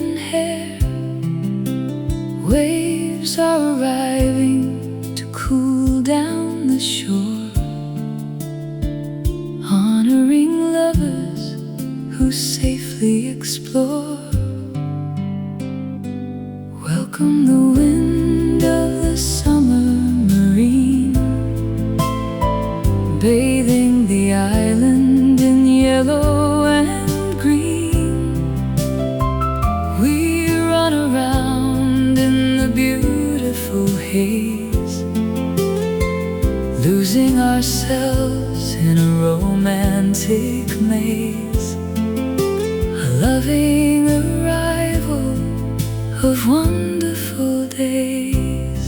golden hair. Waves are arriving to cool down the shore, honoring lovers who safely explore. Welcome the wind of the summer marine, bathing the island in yellow and green. We run around in the beautiful haze, losing ourselves in a romantic maze. A loving arrival of wonderful days.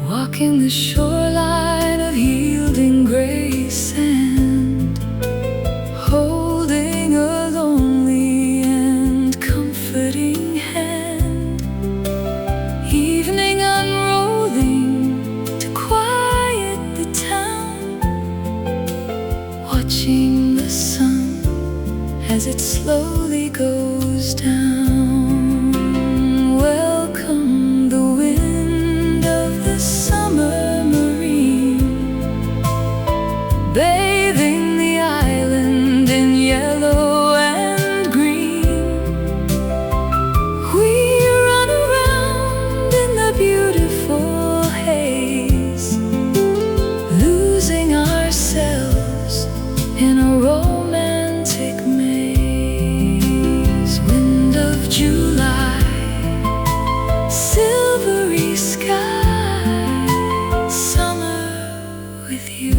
Walking the shoreline of yielding gray sand, holding a lonely and comforting hand. Evening unrolling to quiet the town, watching the sun as it slowly goes down. Welcome the wind of the summer marine, bathing the island in yellow and green. We run around in the beautiful haze, losing ourselves in a romantic maze. Wind of July, silvery sky, summer with you.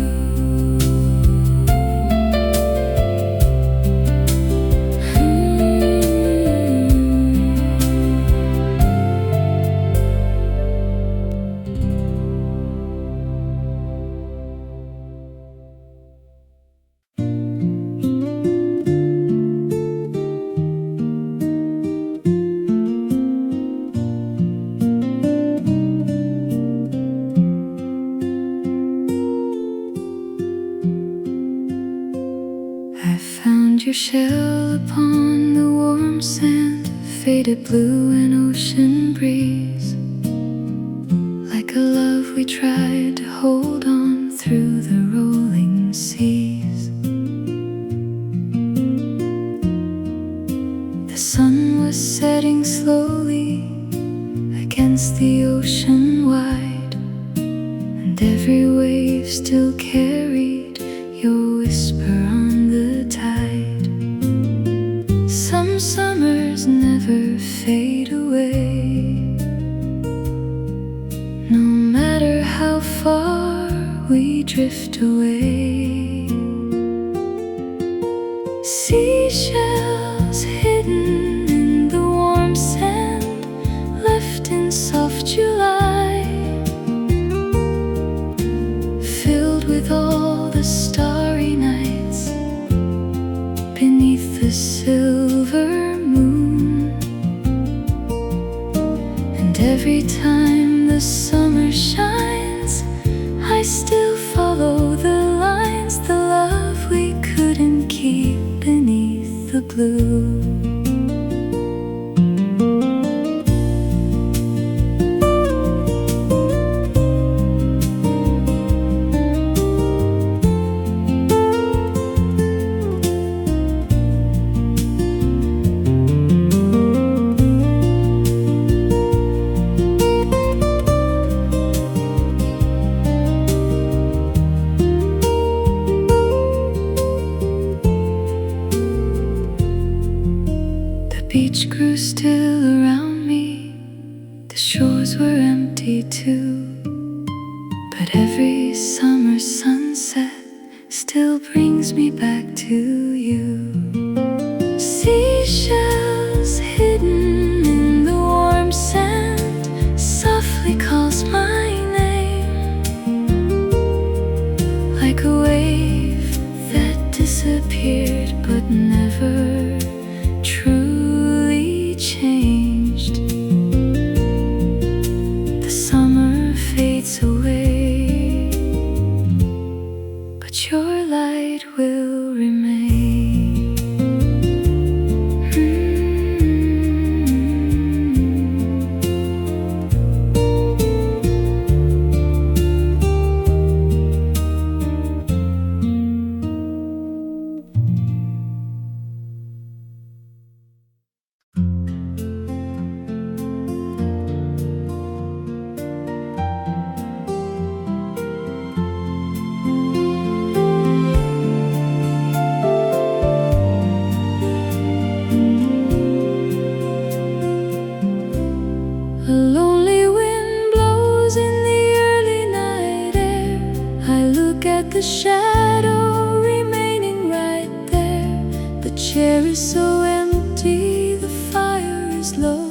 I found your shell upon the warm sand, faded blue and ocean breeze. Like a love we tried to hold on through the rolling seas. The sun was setting slowly against the ocean wide, and every wave still carried your whisper on the tide. Some summers never fade away, no matter how far we drift away. Seashells hidden in the warm sand, left in soft July, filled with all the starry nights beneath the silver moon. And every time the summer shines, I still follow the lines, the love we couldn't keep beneath the blue. The beach grew still around me, the shores were empty too. But every summer sunset still brings me back to you. Seashells hidden in the warm sand softly calls my name, like a wave that disappeared but never truly changed. The summer fades away, but your light will remain. chair is so empty, the fire is low.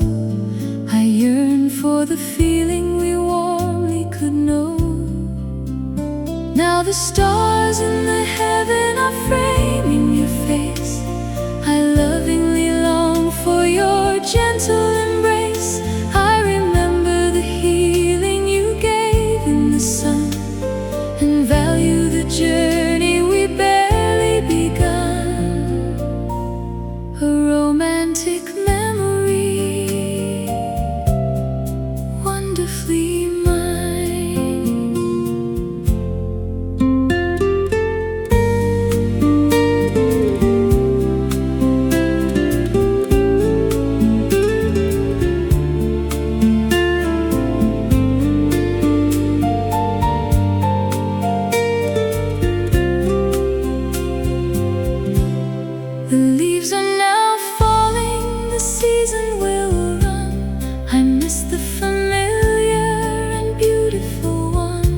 I yearn for the feeling we warmly could know. Now the stars in the heaven are framing your face. I lovingly long for your gentle embrace. I remember the healing you gave in the sun, and value the journey we barely begun. A romantic memory, wonderfully mine. The leaves are now falling, the season will run. I miss the familiar and beautiful one.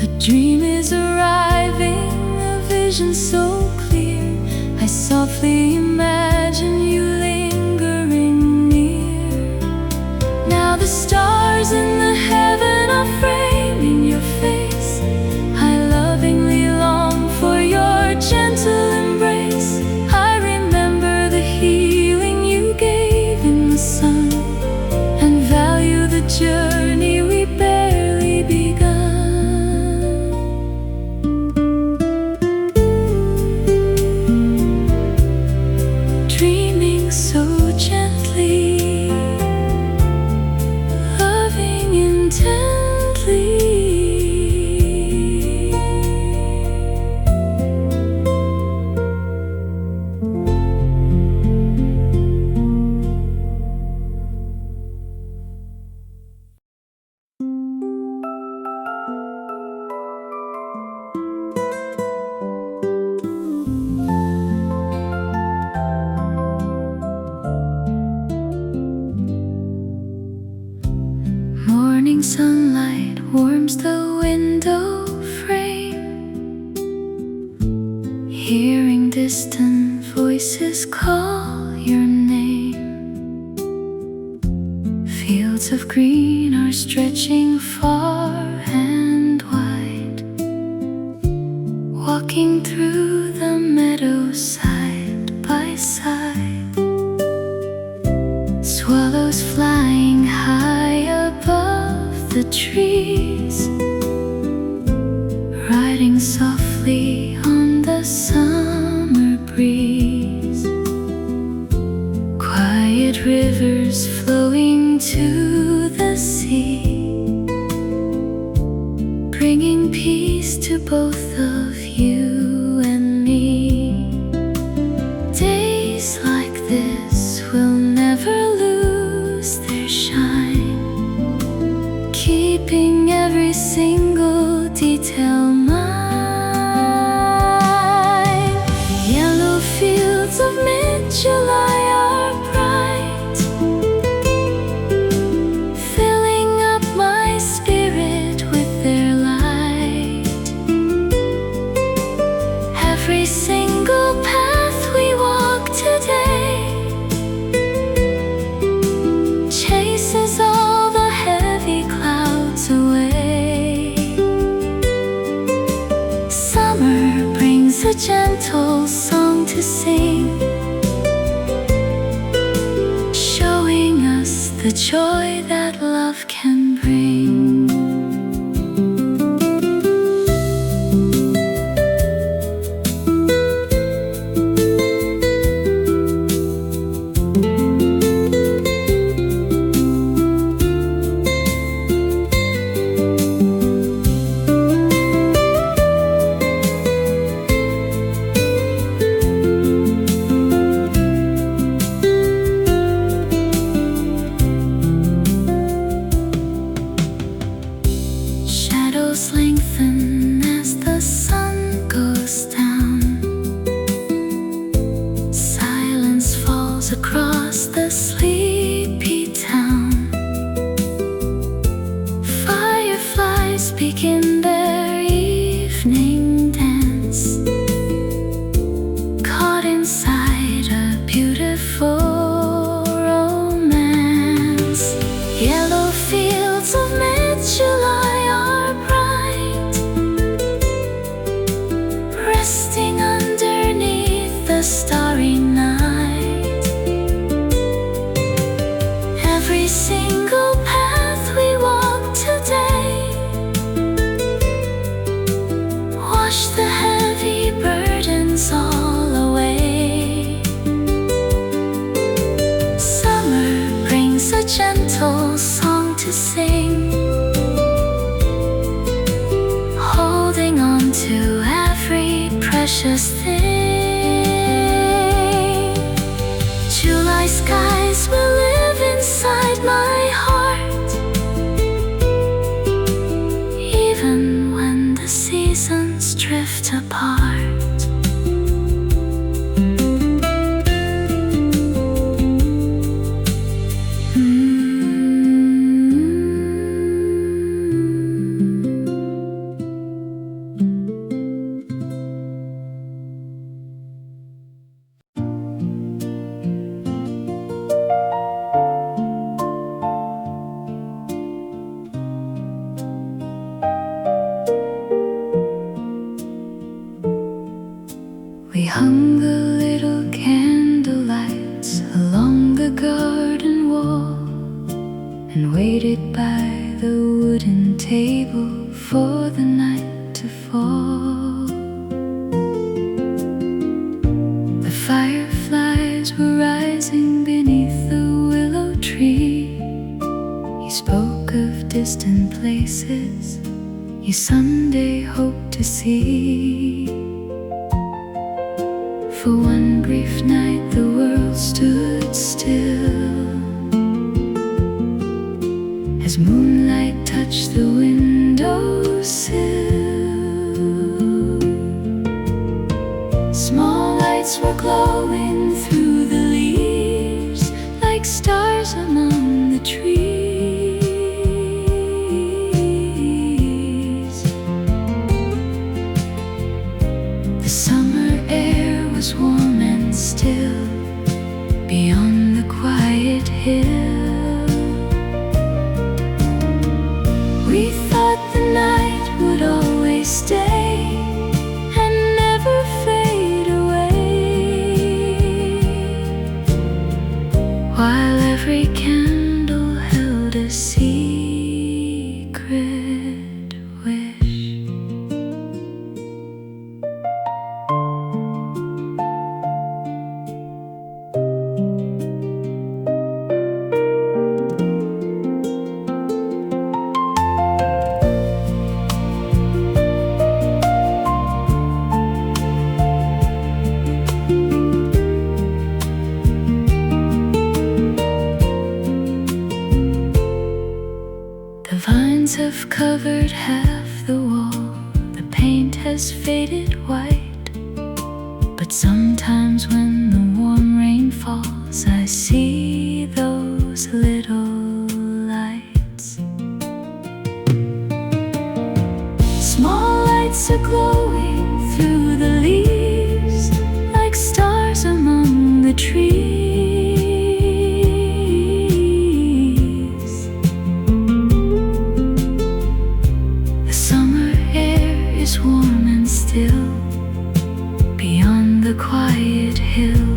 A dream is arriving, a vision so clear. I softly imagine you lingering near. Now the stars in the heaven are framing your face. I lovingly long for your gentle embrace. I remember the healing you gave in the sun, and value the journey we barely begun. Dreaming so gently, loving intently. Morning sunlight warms the window frame. Hearing distant voices call your name. Fields of green are stretching far and wide. Walking through the meadows side by side. Swallows flying high above the trees, riding softly on the summer breeze. Quiet rivers flowing to the sea, bringing peace to both of you and me. Days like this will never lose their shine, keeping every single detail mine. Yellow fields of mid-July are bright, filling up my spirit with their light. Every single path we walk today chases all the heavy clouds away. Summer brings a gentle song to sing, showing us the joy that love can bring. little candlelights along the garden wall and waited by the wooden table for the night to fall. The fireflies were rising beneath the willow tree. You spoke of distant places you someday hope to see. For one brief night the world stood still as moonlight touched the windowsill. Small lights were glowing through the leaves like stars among the trees. The summer air was warm and still beyond the quiet hill. We thought the night would always stay and never fade away, while every candle held a secret wish. The vines have covered half the wall, the paint has faded white, but sometimes when the warm rain falls I see those little lights. Small lights are glowing through the leaves like stars among the trees. Warm and still beyond the quiet hill.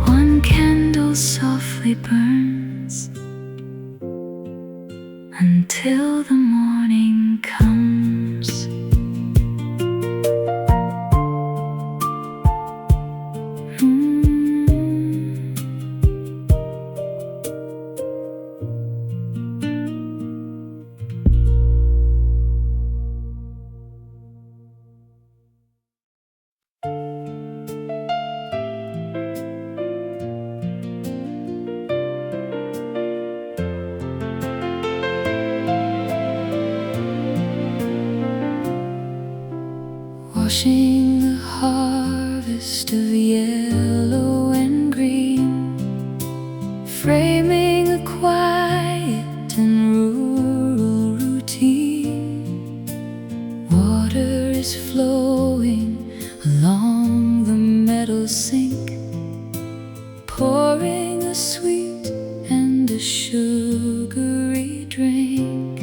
One candle softly burns until the morning comes. Washing the harvest of yellow and green, framing a quiet and rural routine. Water is flowing along the meadow sink, pouring a sweet and a sugary drink.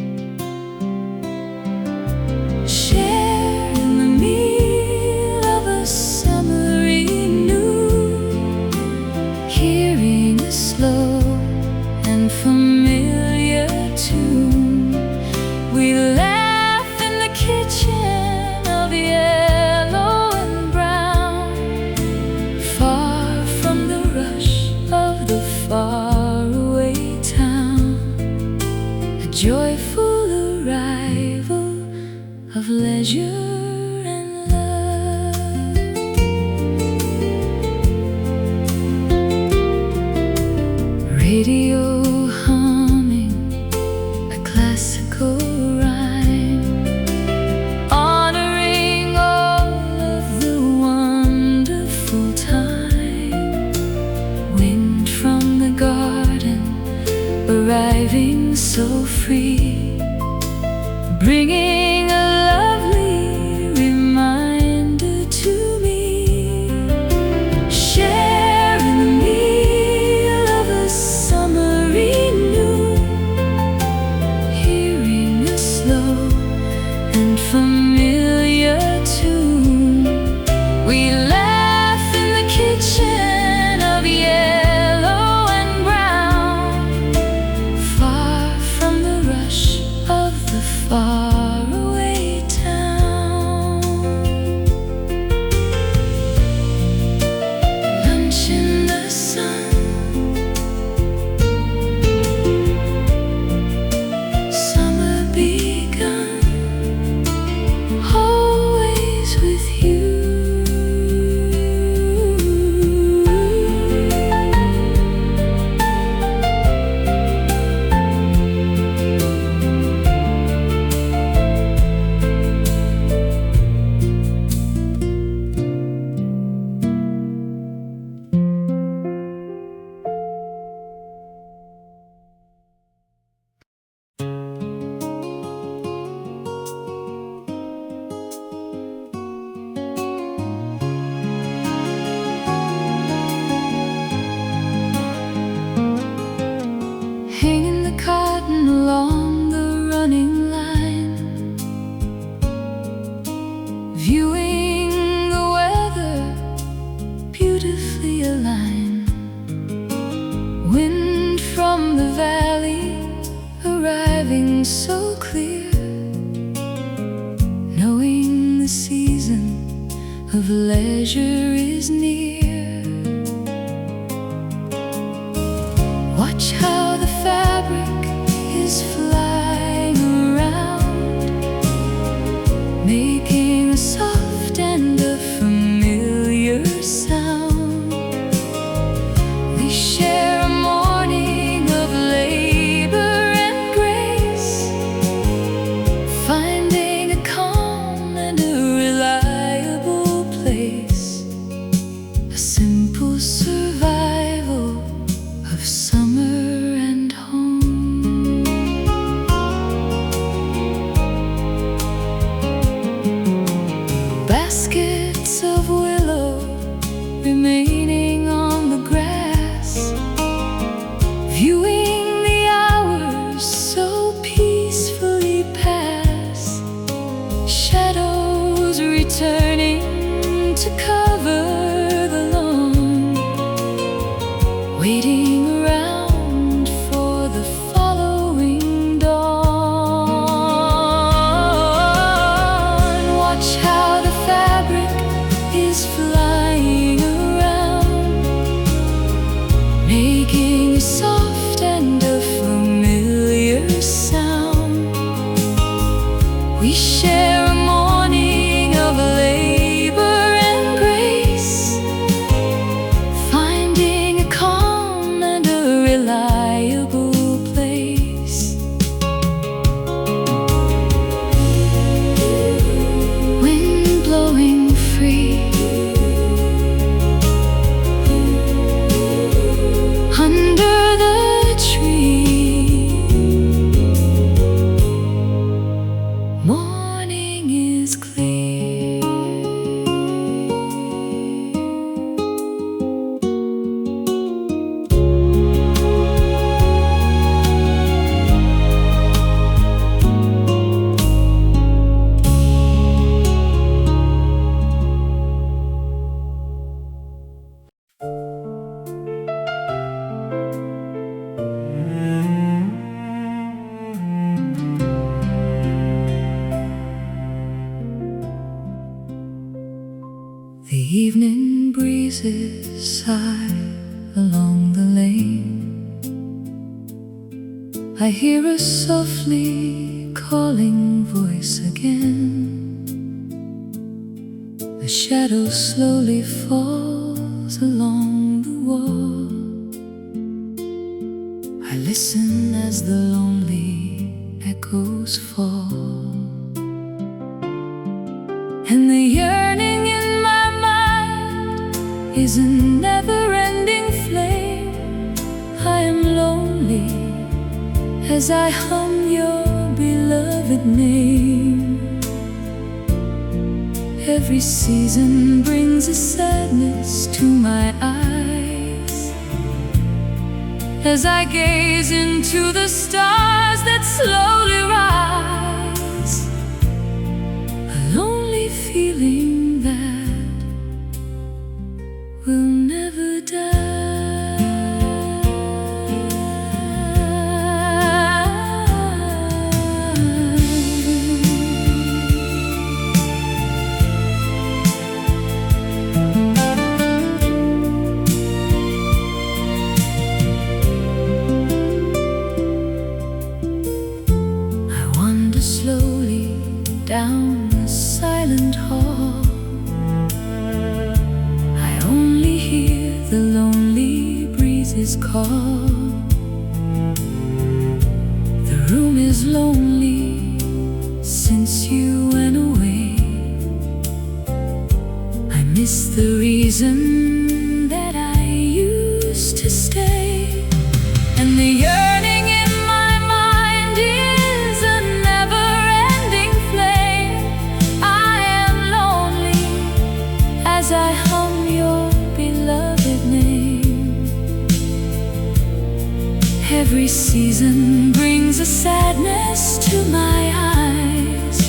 of leisure is near. Watch how the fabric is flying around, making a soft and a familiar sound. We share a morning of labor and grace, finding a calm and a reliable place, a simple survival of summer and home. Baskets of willow remaining on the grass, viewing the hours so peacefully pass, shadows returning to cover the lawn, waiting around for the following dawn. Watch how the fabric is flying around, making a soft and a familiar sound. We share a morning of labor and grace, finding a calm and a reliable place. Wind blowing free under the tree, morning is clear. The evening breezes sigh along the lane. I hear a softly calling voice again. The shadow slowly falls along the wall. I listen as the lonely echoes fall, and the yearning in my mind is a never-ending flame. I am lonely as I hum your beloved name. Every season brings a sadness to my eyes as I gaze into the stars that slowly rise. A lonely feeling that will never die. Slowly down a silent hall, I only hear the lonely breezes call. The room is lonely since you went away. I miss the reason that I used to stay, and the yearning in my mind is a never-ending flame. I am lonely as I hum your beloved name. Every season brings a sadness to my eyes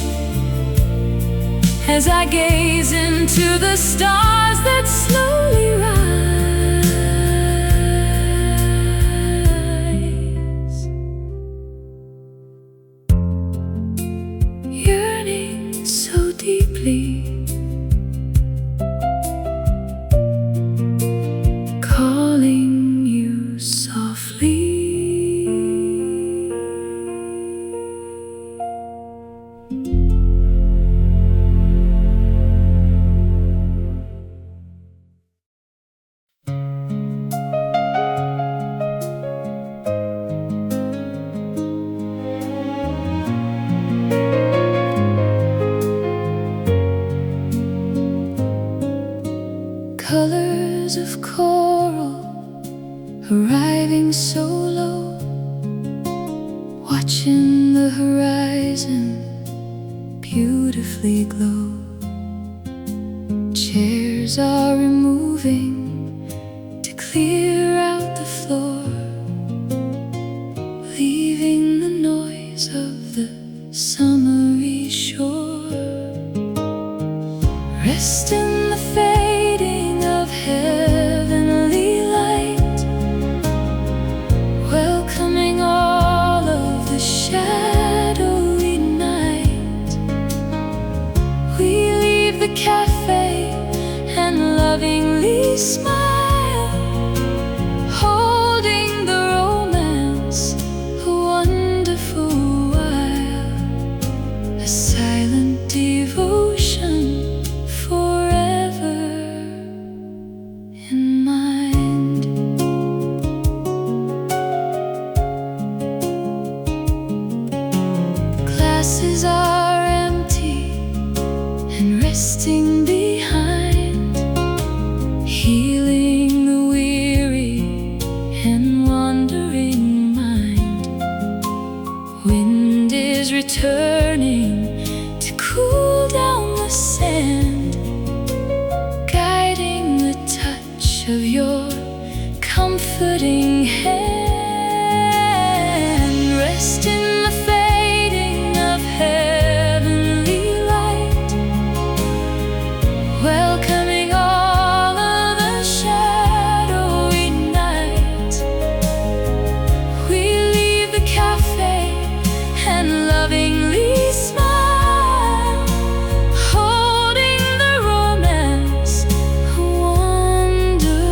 as I gaze into the stars that slowly rise. Yearning so deeply colors of coral arriving so low, watching the horizon beautifully glow. Chairs are removing to clear out the floor, leaving the noise of the summery shore. Rest in the fading of heavenly light, welcoming all of the shadowy night. We leave the cafe and lovingly smile, holding the romance a wonderful while, a silent devotion forever in mind. Glasses are empty and resting behind, healing the weary and wandering mind. Wind is returning to cool down the sand, guiding the touch of your comforting hand. Rest in the fading of heavenly light, welcoming all of the shadowy night. We leave the cafe and lovingly smile, holding the romance a wonderful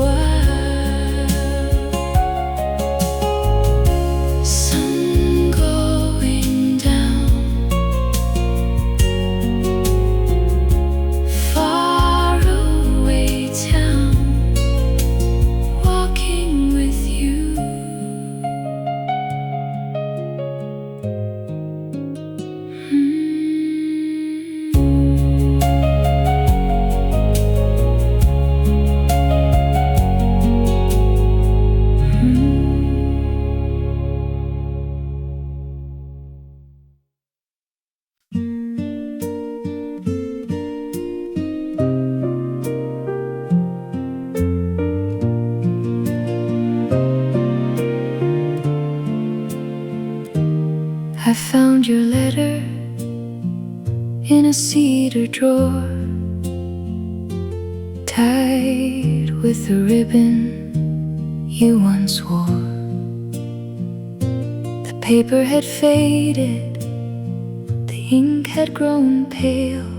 while. Sun going down, far away town, walking with you. I found your letter in a cedar drawer, tied with a ribbon you once wore. The paper had faded, the ink had grown pale.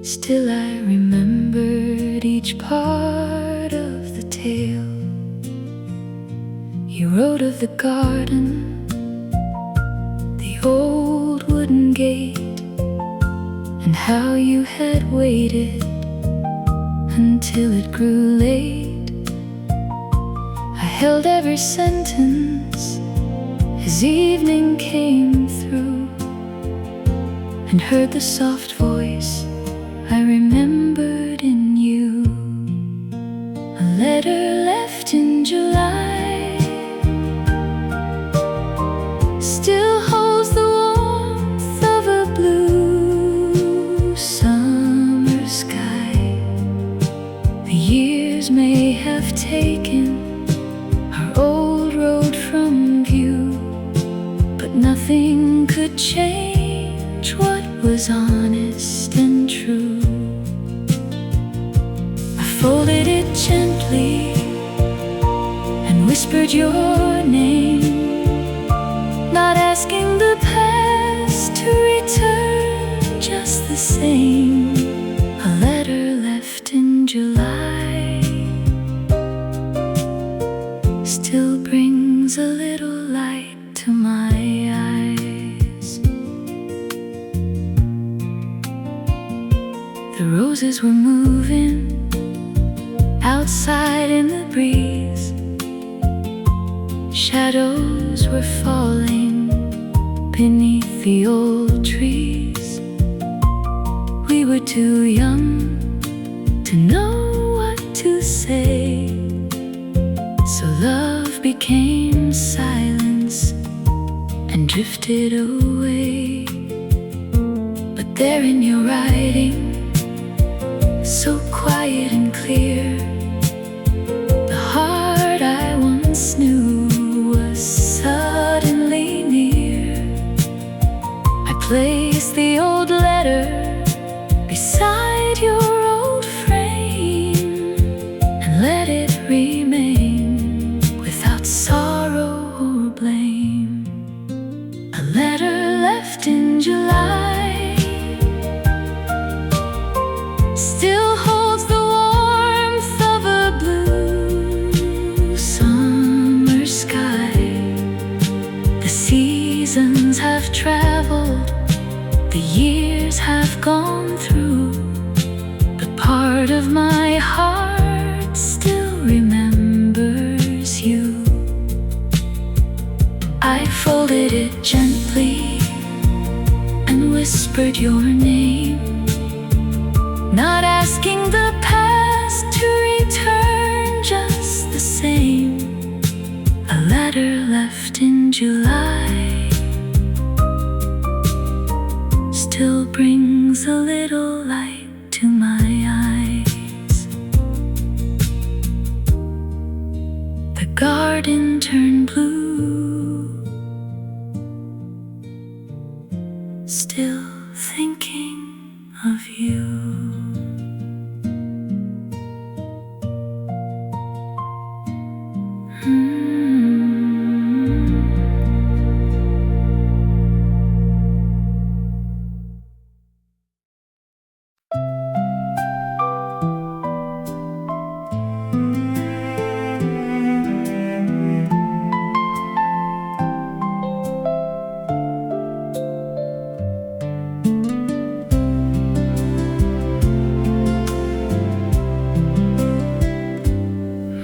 Still I remembered each part of the tale. You wrote of the garden, the old wooden gate, and how you had waited until it grew late. I held every sentence as evening came through, and heard the soft voice I remembered in you. A letter left in July still holds the warmth of a blue summer sky. The years may have taken our old road from view, but nothing could change what was honest and true. I folded it gently and whispered your name, not asking the past to return just the same. A letter left in July still brings a little light to my eyes. The roses were moving outside in the breeze, shadows were falling beneath the old trees. We We were too young to know what to say, so love became silence and drifted away. But there in your writing, so quiet and clear, the heart I once knew was suddenly near. I placed the old letter beside your old frame and let it remain without sorrow or blame. A letter left in July still holds the warmth of a blue summer sky. The seasons have traveled, the years have gone through, but part of my heart still remembers you. I folded it gently and whispered your name, not asking the past to return just the same. A letter left in July still brings a little light to my eyes. The garden turned blue, still thinking of you.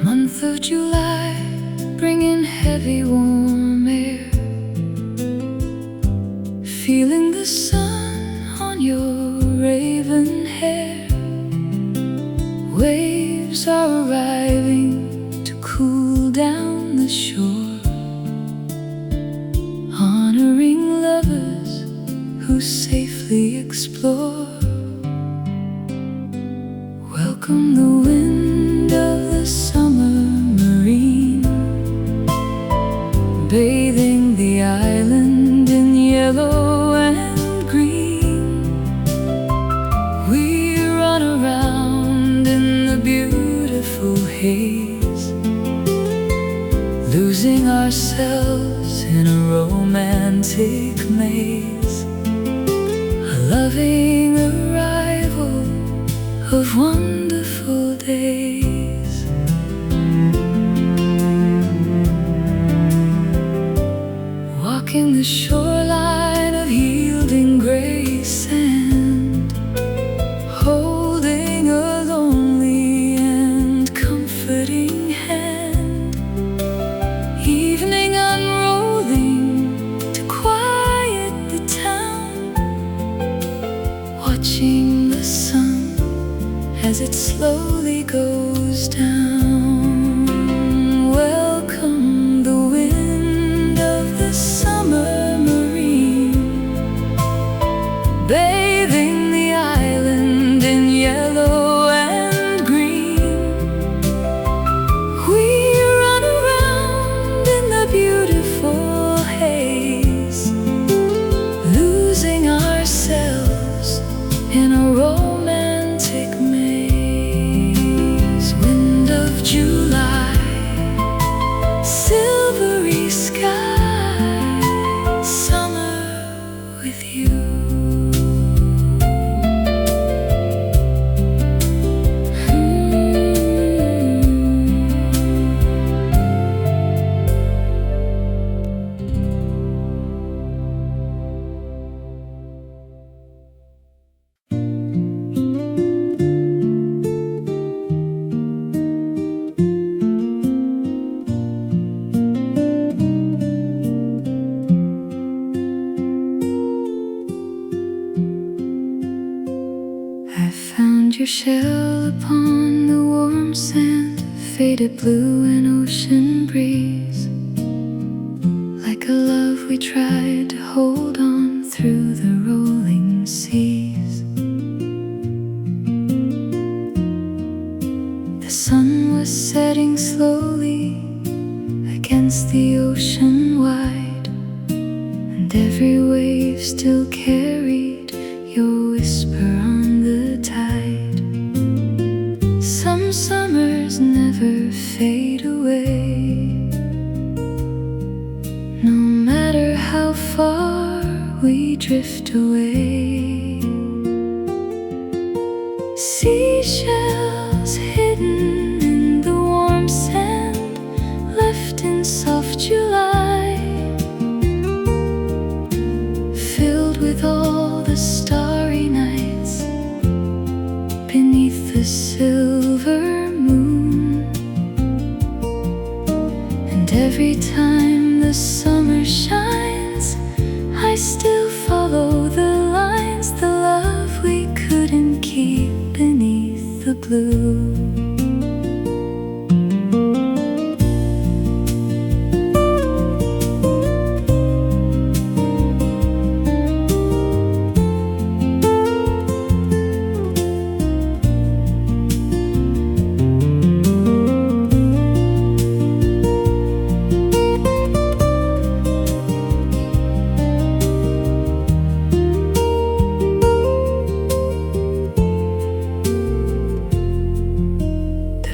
Month of July, bringing heavy warm air, feeling the sun on your raven hair. Waves are arriving to cool down the shore, honoring lovers who safely explore. Welcome the wind of the summer marine, bathing the island in yellow and green. We run around in the beautiful haze, losing ourselves in a romantic maze. A loving arrival of wonderful days. Walking the shoreline of yielding gray sand, holding a lonely and comforting hand. Evening unrolling to quiet the town, watching the sun as it slowly goes down. Welcome the wind of the summer marine, bathing the island in yellow and green. We run around in the beautiful haze, losing ourselves in a romantic maze. Wind of I found your shell upon the warm sand, faded blue and ocean breeze, like a love we tried to hold on through the rolling seas. The sun was setting slowly against the ocean wide, and every wave still carried your whisper on the tide. Some summers never fade away, no matter how far we drift away. Seashells hidden in the warm sand, left in soft July, filled with all the starry nights beneath the silver moon. And every time the summer shines, I still follow the lines, the love we couldn't keep beneath the blue.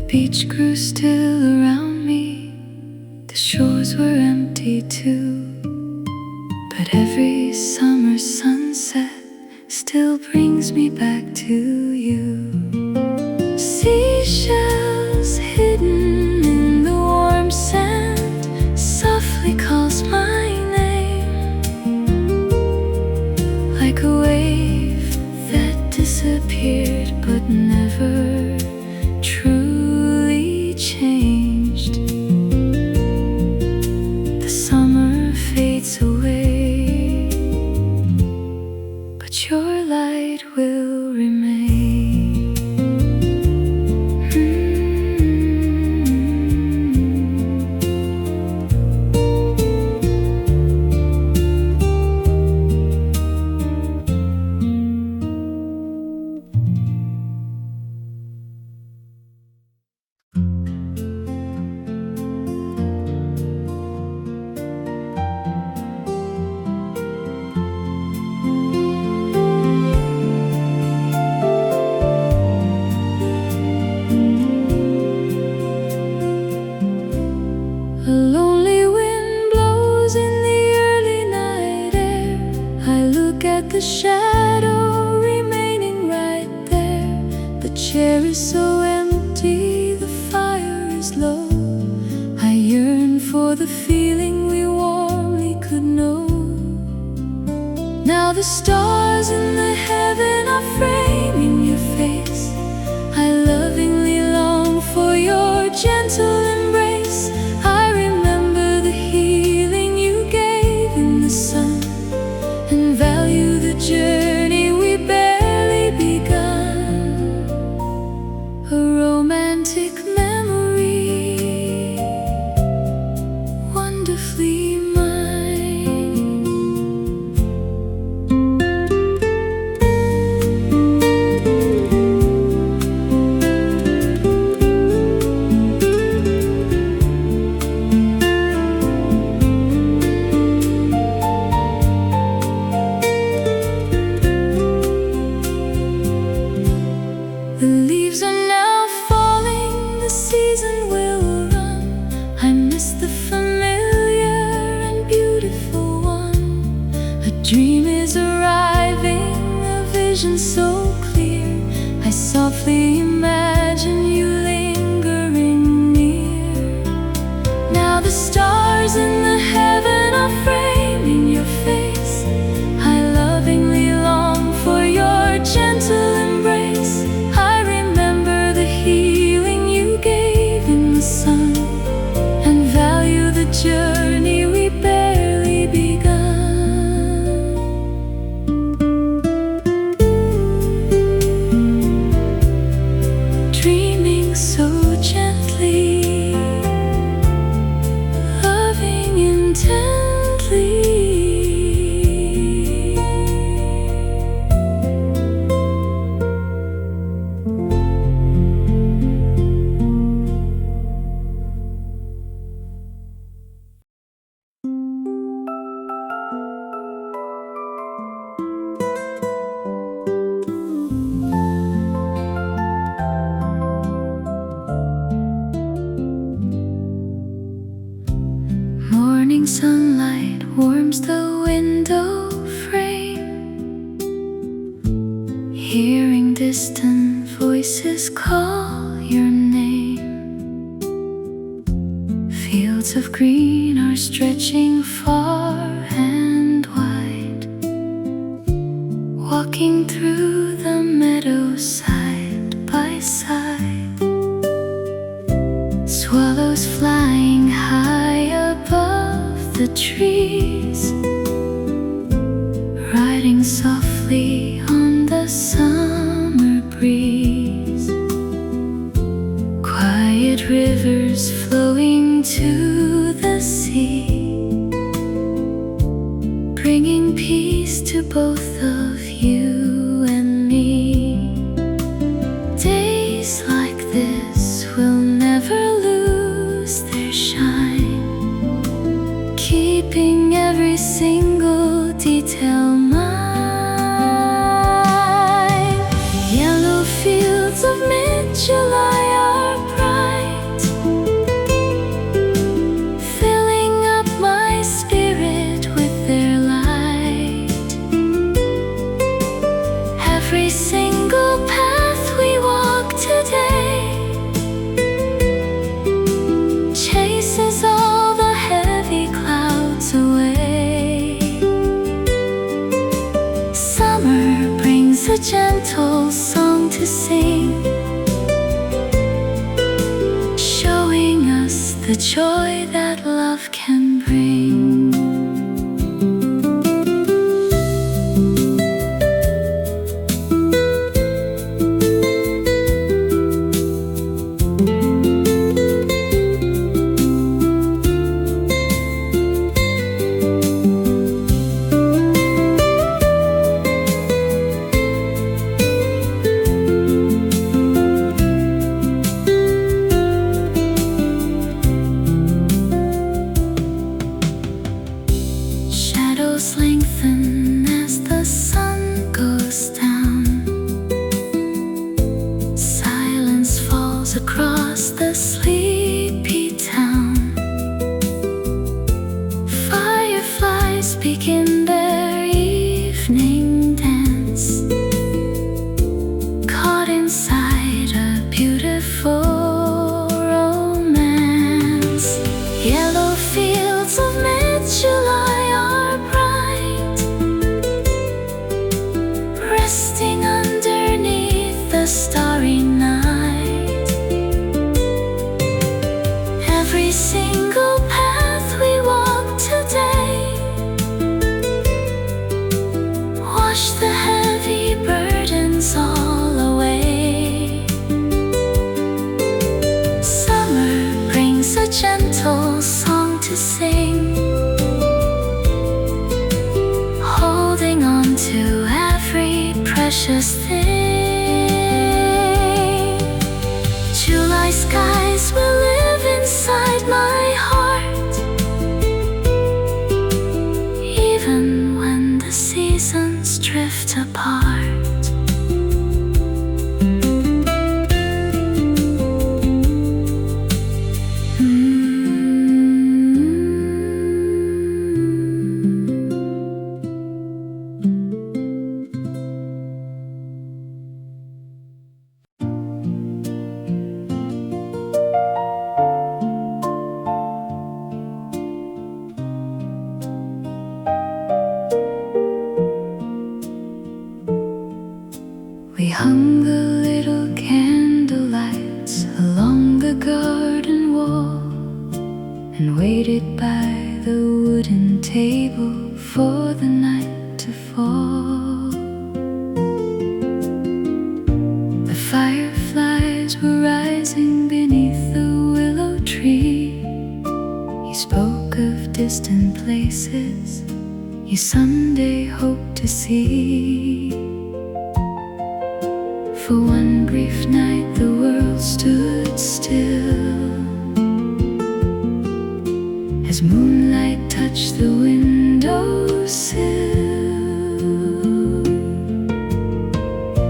Beach grew still around me, the shores were empty too, but every summer sunset still brings me back to you. Seashells hidden in the warm sand softly calls my name, like a wave that disappeared but never truly changed. The summer fades away, but your light will remain. A lonely wind blows in the early night air. I look at the shadow remaining right there. The chair is so empty, the fire is low. I yearn for the feeling we warmly could know. Now the stars in the heaven are framing your face. I lovingly long for your gentle embrace. I remember the healing you gave in the sun, and value the journey we barely begun. A romantic memory, wonderfully mine. The leaves are now falling, the season will run. I miss the familiar and beautiful one. A dream is arriving, a vision so clear. I softly imagine you lingering near. Now the stars in the heaven are framing your face. I lovingly long for your gentle embrace. I remember the healing you gave in the sun, and value the journey we barely begun. distant voices call your name. Fields of green are stretching far and wide, walking through the meadows side by side. Swallows flying high above the trees, riding softly on the summer breeze. Quiet rivers flowing to the sea, bringing peace to both of you and me. Days like this will never lose their shine, keeping every single detail mine. Yellow fields of mid-July are bright, filling up my spirit with their light. Every single path we walk today chases all the heavy clouds away. Summer brings a gentle song to sing, showing us the joy that love can bring. Shadows lengthen as the sun goes down. Silence falls across the sleepy town. Fireflies begin their evening dance, caught inside a beautiful romance. Yellow fields of mid-July are bright, resting underneath the starry night. Every single path we walk today wash the heavy burdens all away. Summer brings a gentle song to sing, holding on to every precious thing. July skies will live inside my heart, even when the seasons drift apart. We hung the little candlelights along the garden wall and waited by the wooden table for the night to fall. The fireflies were rising beneath the willow tree. You spoke of distant places you someday hope to see. For one brief night the world stood still as moonlight touched the windowsill.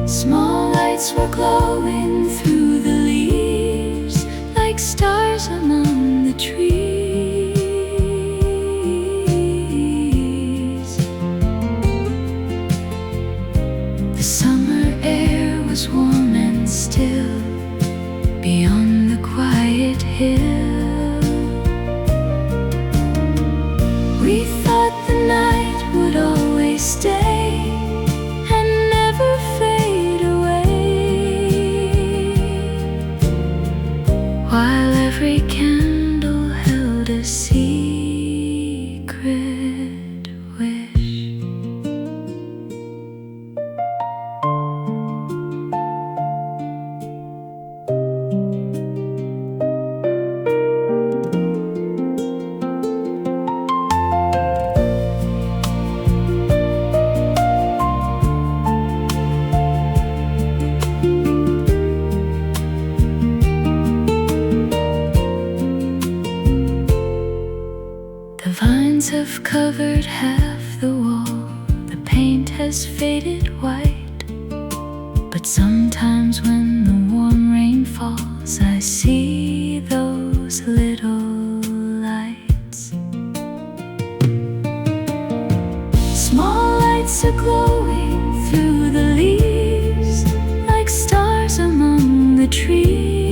Small lights were glowing through the leaves like stars among the trees. The summer air was is warm and still beyond the quiet hill. We thought the night would always stay and never fade away, while every candle held a secret wish. The vines have covered half the wall, the paint has faded white, but sometimes when the warm rain falls, I see those little lights. Small lights are glowing through the leaves, like stars among the trees.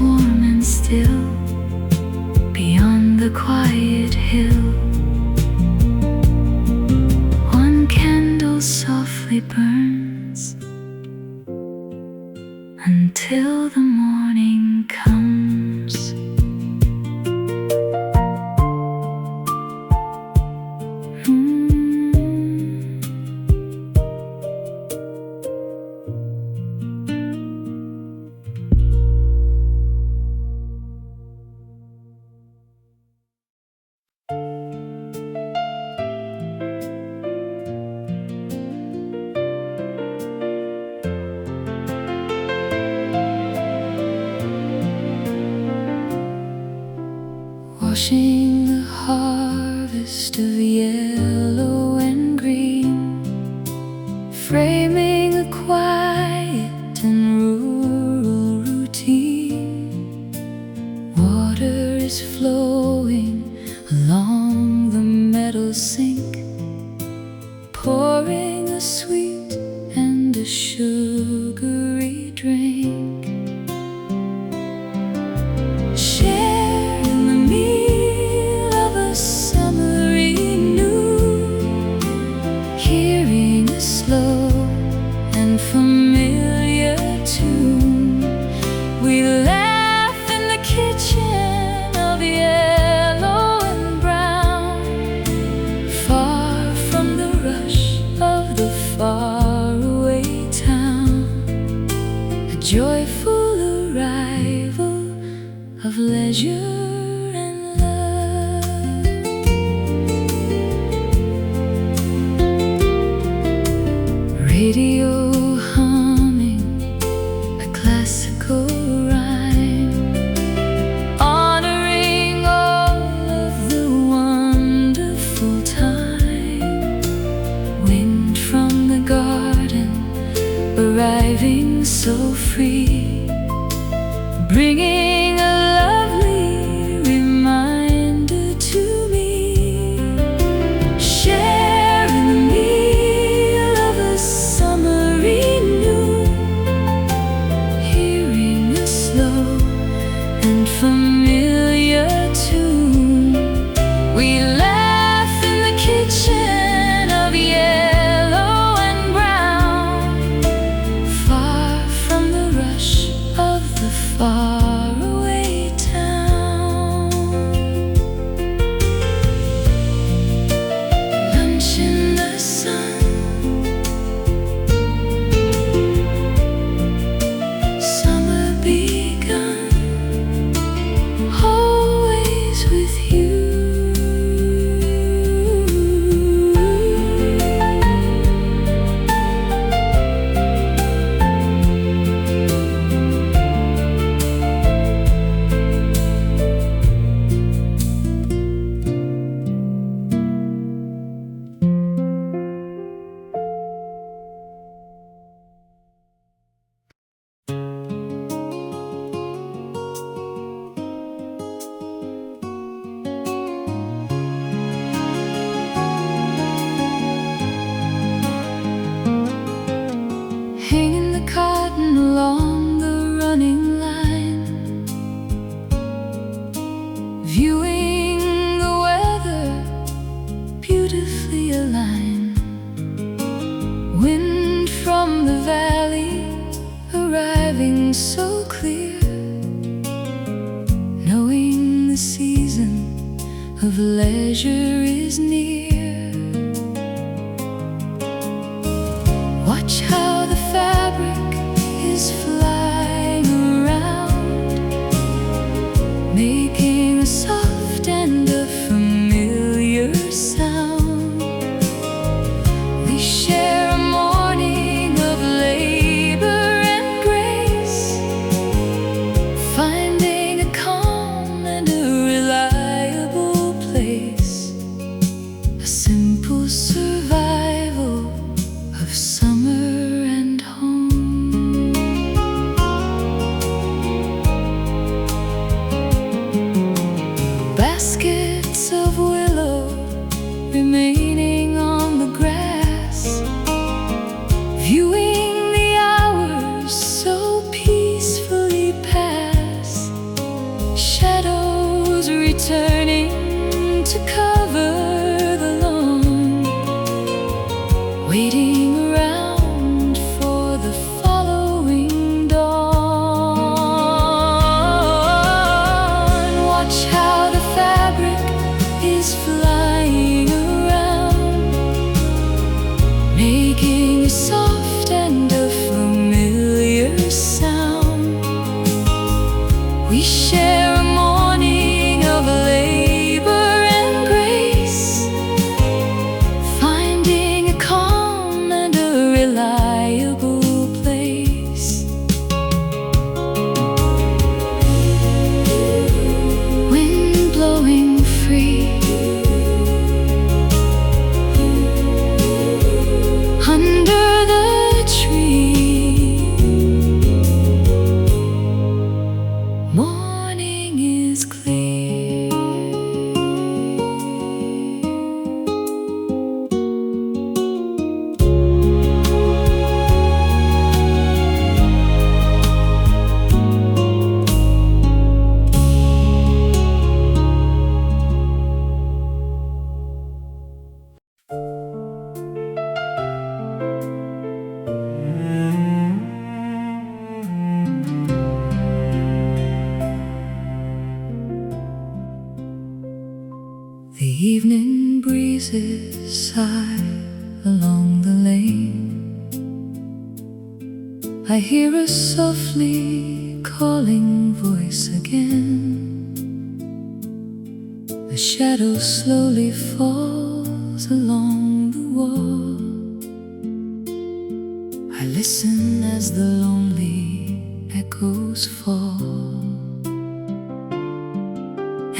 Warm and still beyond the quiet hill. One candle softly burns until the morning comes. Washing the harvest of yellow and green, framing a quiet and rural routine. Water is flowing along the metal sink, pouring a sweet and a sugary drink. Faraway town. pleasure is near. Watch how the fabric is flying around, making a soft and a familiar sound. We share a morning of labor and grace, finding a calm and a reliable place, a simple survival of summer and home. Baskets of willow remaining on the grass, viewing the hours so peacefully pass, shadows returning to cover the lawn, waiting around for the following dawn. Watch how the fabric is flying around, making a soft and a familiar sound. We share a morning of labor and grace, finding a calm and a reliable place. Wind blowing free under the tree. Morning is clear. The evening breezes sigh along the lane. I hear a softly calling voice again. The shadow slowly falls along the wall. I listen as the lonely echoes fall,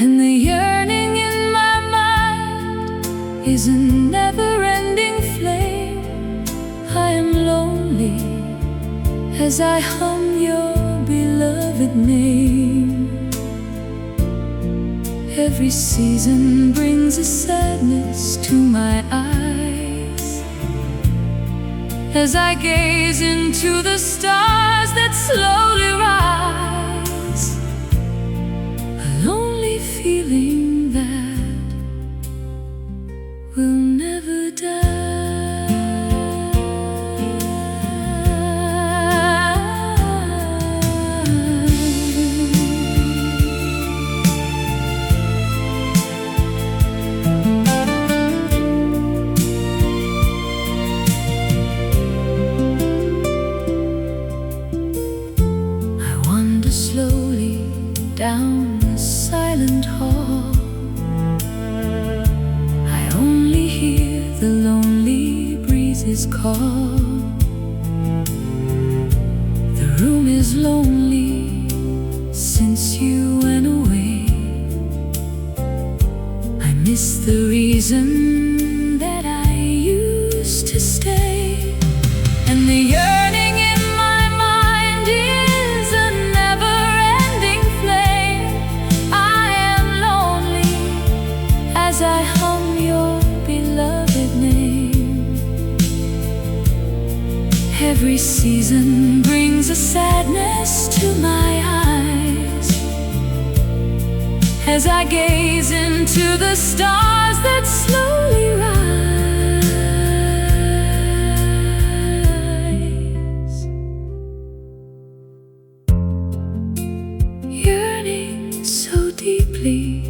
and the yearning in my mind is a never-ending flame. I am lonely as I hum your beloved name. Every season brings a sadness to my eyes as I gaze into the stars that slowly rise. A lonely feeling that will never die. Slowly down the silent hall, I only hear the lonely breezes call. The room is lonely since you went away. I miss the reason that I used to stay, and the yearning in my mind is a never-ending flame. I am lonely as I hum your beloved name. Every season brings a sadness to my eyes as I gaze into the stars that slowly rise. Yearning so deeply,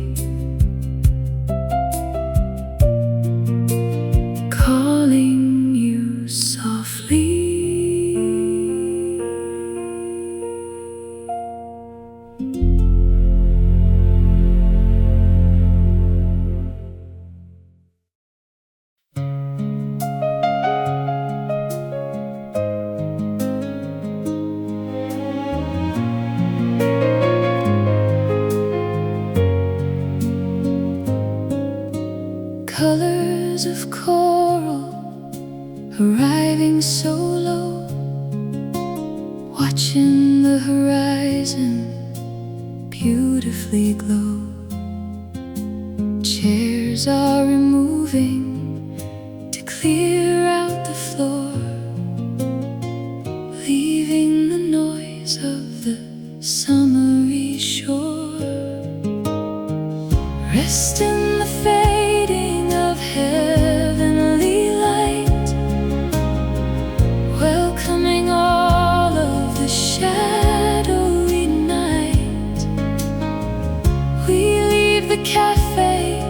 colors of coral arriving so low, watching the horizon beautifully glow. Chairs are removing to clear out the floor, leaving the noise of the summery shore. Rest in the fading of heavenly light, welcoming all of the shadowy night. We leave the cafe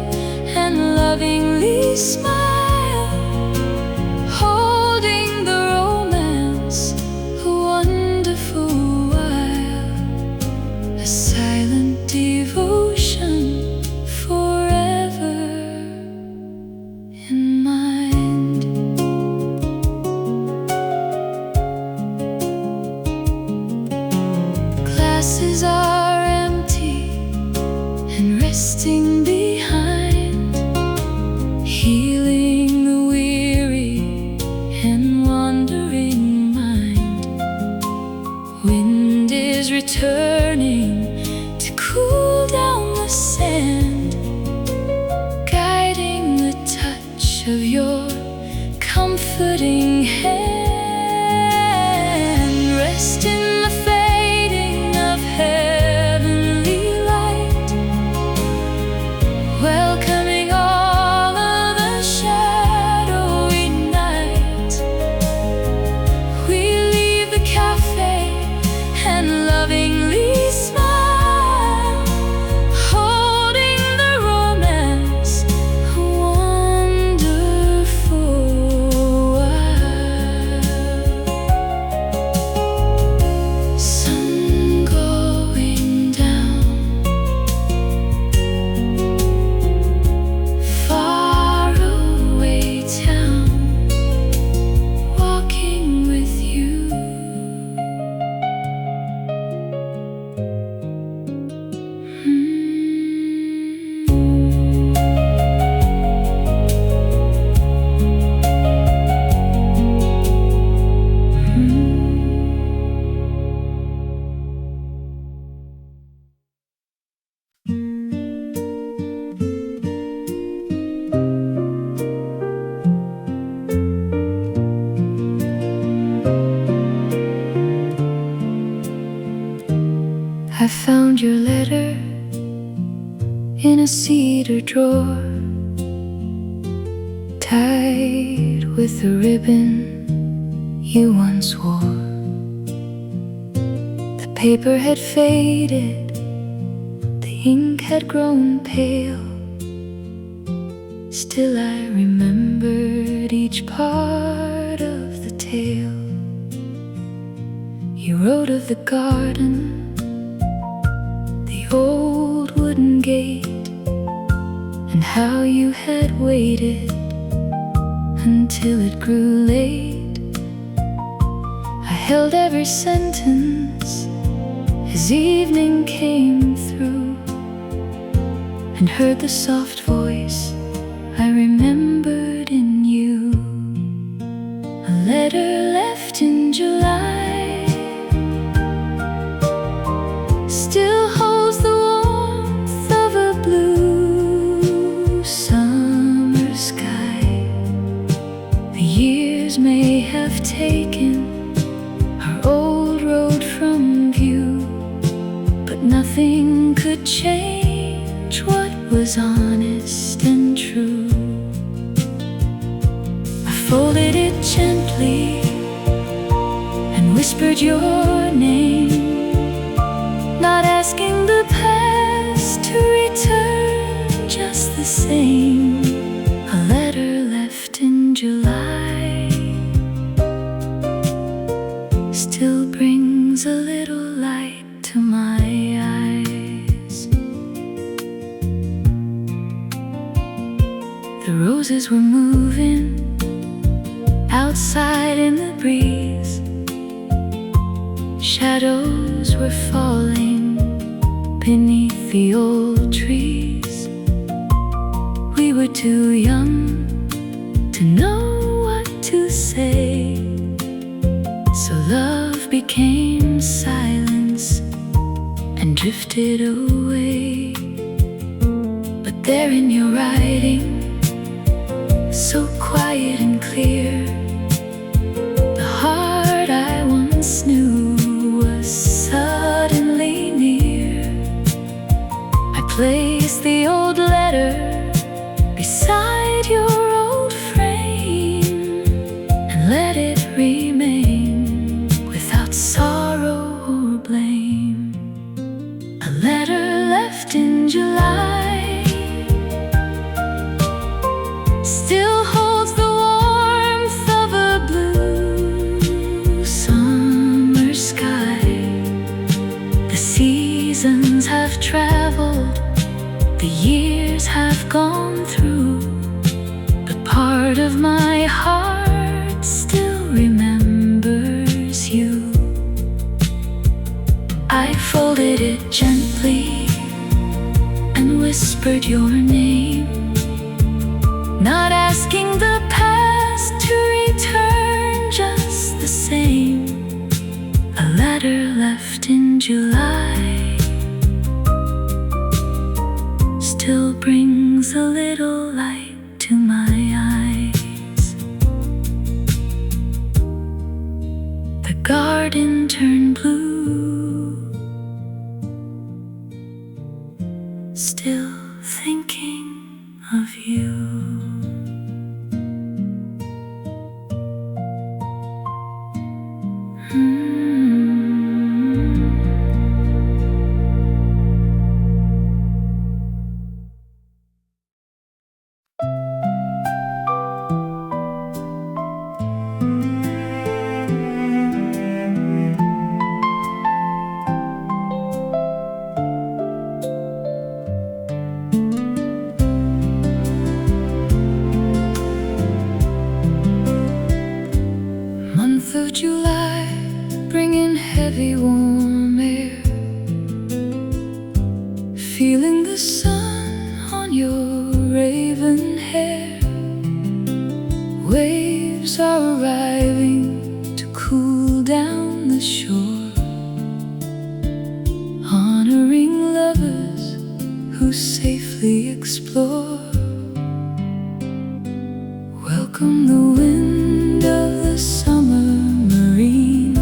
and lovingly smile, holding the romance a wonderful while, a silent devotion forever in mind. Glasses are empty and resting behind, healing the weary and wandering mind. Wind is returning to cool down the sand, guiding the touch of your comforting hand. Rest in the fading of heavenly light, welcoming all of the shadowy night. We leave the cafe and lovingly smile, holding the romance a wonderful while. Sun going down, far away town, walking with you. I found your letter in a cedar drawer, tied with a ribbon you once wore. The paper had faded, the ink had grown pale. Still I remembered each part of the tale. You wrote of the garden, the old wooden gate, and how you had waited until it grew late. I held every sentence as evening came through, and heard the soft voice I remembered in you. A letter left in July still holds the warmth of a blue summer sky. The years may have taken our old road from view, but nothing could change what was honest and true. I folded it gently and whispered your name, not asking the past to return just the same. A letter left in July still brings a little light to my eyes. The roses were moving outside in the breeze, shadows were falling beneath the old trees. We were too young to know what to say, so love became silence and drifted away. But there in your writing, so quiet and clear, the heart I once knew was suddenly near. I placed the old letter beside your old frame and let it remain without sorrow or blame. A letter left in July still holds the warmth of a blue summer sky. The seasons have traveled, the years have gone through, but part of my heart still remembers you. I folded it gently and whispered your name, not asking the past to return just the same. A letter left in July still brings a little light to my eyes. The garden turned blue, still thinking of you. Month of July, bringing heavy warm air, feeling the sun on your raven hair. Waves are arriving to cool down the shore, honoring lovers who safely explore. Welcome the wind of the summer marine,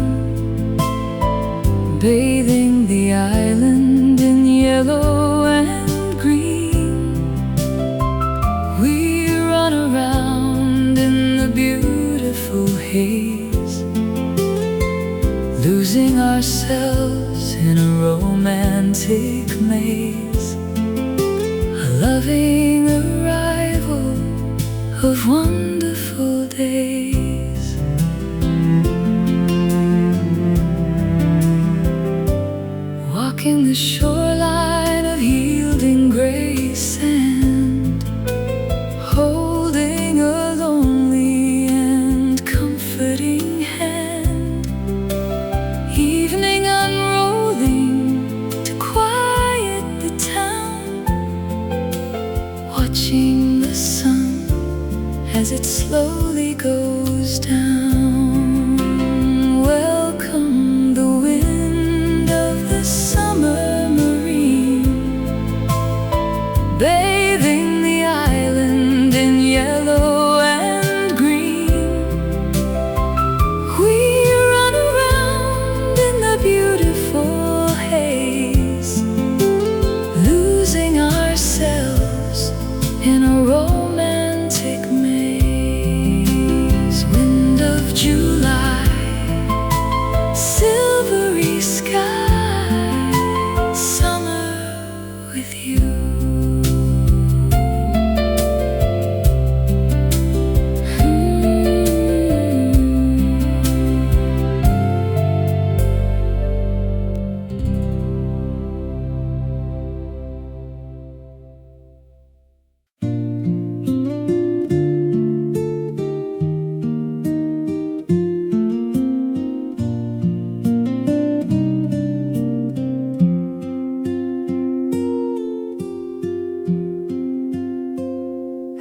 bathing the island in yellow and green. We run around in the beautiful haze, losing ourselves in a romantic maze. A loving arrival of wonderful days. Walking the shoreline of yielding gray sand, holding a lonely and comforting hand. Evening unrolling to quiet the town, watching the sun as it slowly goes down. Welcome the wind of the summer marine, bathing the island in yellow and green. We run around in the beautiful haze, losing ourselves in a romantic maze. Wind of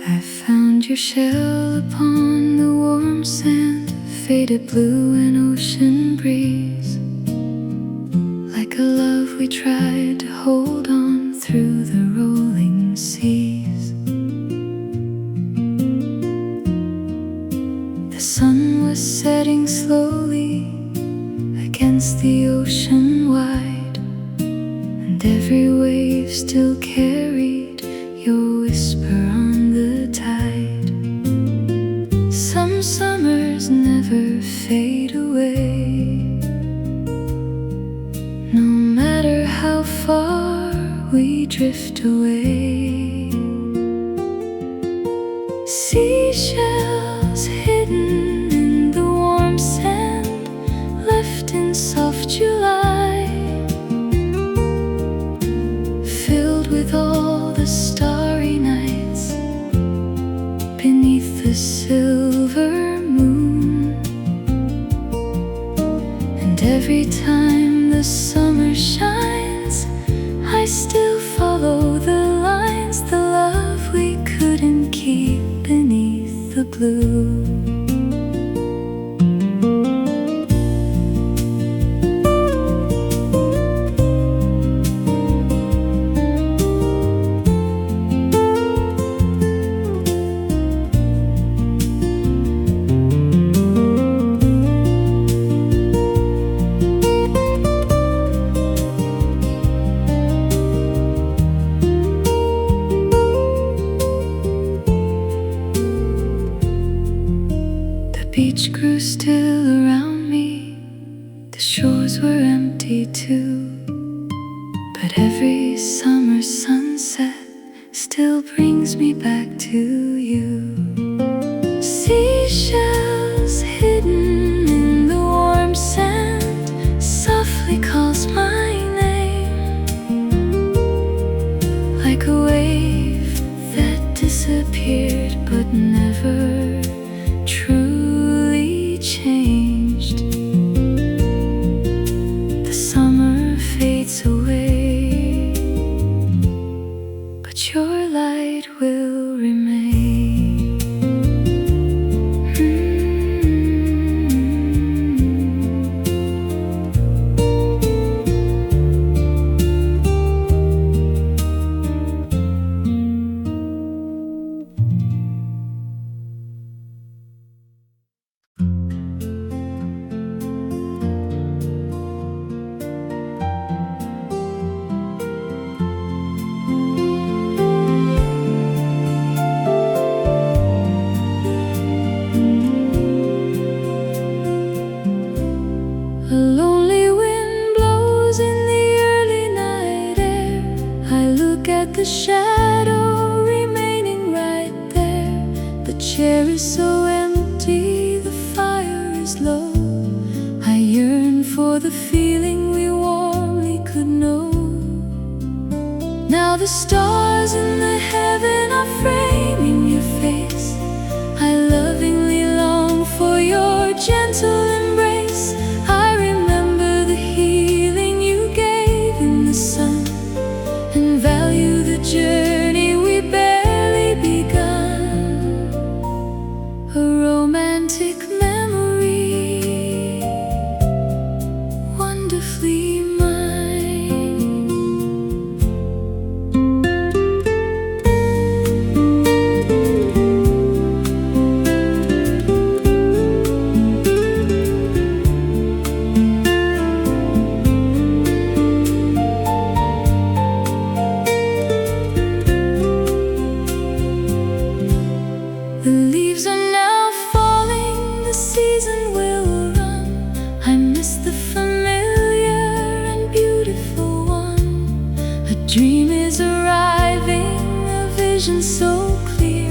I found your shell upon the warm sand, faded blue and ocean breeze, like a love we tried to hold on through the rolling seas. The sun was setting slowly against the ocean wide, and every wave still carried your whisper on the tide. Some summers never fade away, no matter how far we drift away. Seashells hidden in the warm sand, left in soft July, filled with all the starry nights beneath the silver moon. And every time the summer shines, I still follow the lines, the love we couldn't keep beneath the blue. Beach grew still around me, the shores were empty too, but every summer sunset still brings me back to you. Seashells hidden in the warm sand softly calls my name, like a wave that disappeared but never truly changed. The summer fades away, but your light will remain. A lonely wind blows in the early night air. I look at the shadow remaining right there. The chair is so empty, the fire is low. I yearn for the feeling we warmly could know. Now the stars in the heaven are framing your face. I lovingly long for your gentle embrace. I remember the healing you gave in the sun, and value the journey we barely begun. A romantic memory, wonderfully mine. The leaves are now falling, the season will run. I miss the familiar and beautiful one. A dream is arriving, a vision so clear.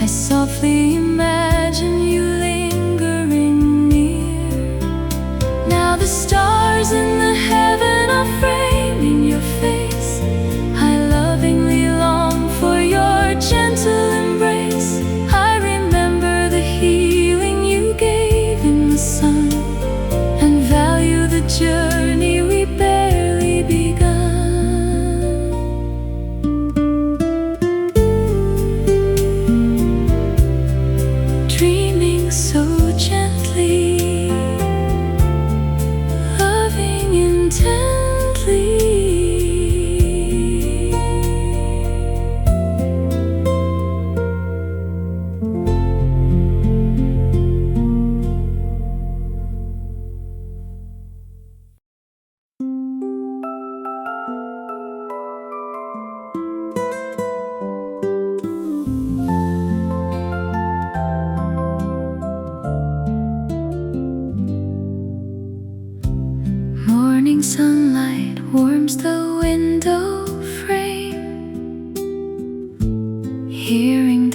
I softly imagine you lingering near. Now the stars in the heaven are framing your face. I lovingly long for your gentle embrace. I remember the healing you gave in the sun, and value the journey we barely begun.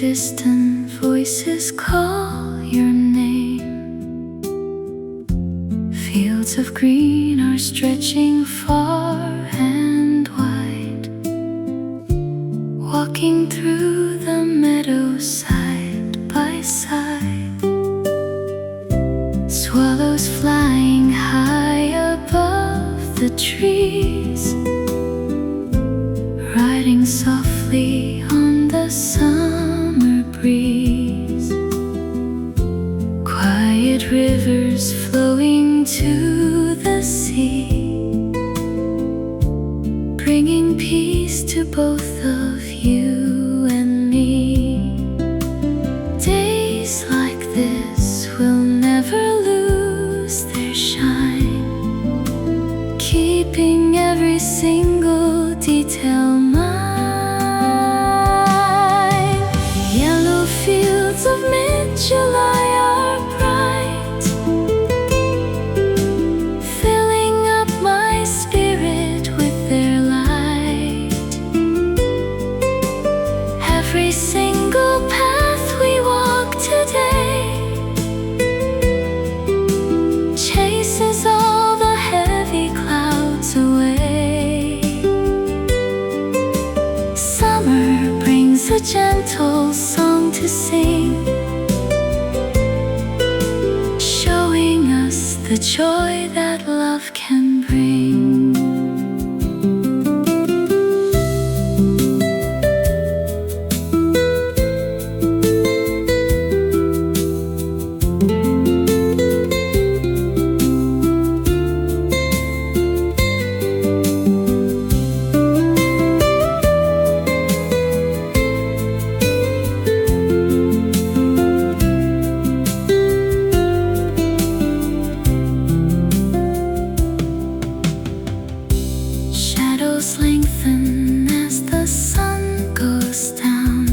distant voices call your name. Fields of green are stretching far and wide, walking through the meadows side by side. Swallows flying high above the trees, riding softly on the summer breeze. Quiet rivers flowing to the sea, bringing peace to both of you and me. Days like this will never lose their shine, keeping every single detail mine. Yellow fields of mid-July are bright, filling up my spirit with their light. Every single path we walk today chases all the heavy clouds away. Summer brings a gentle song to sing, showing us the joy that love can bring. Shadows lengthen as the sun goes down.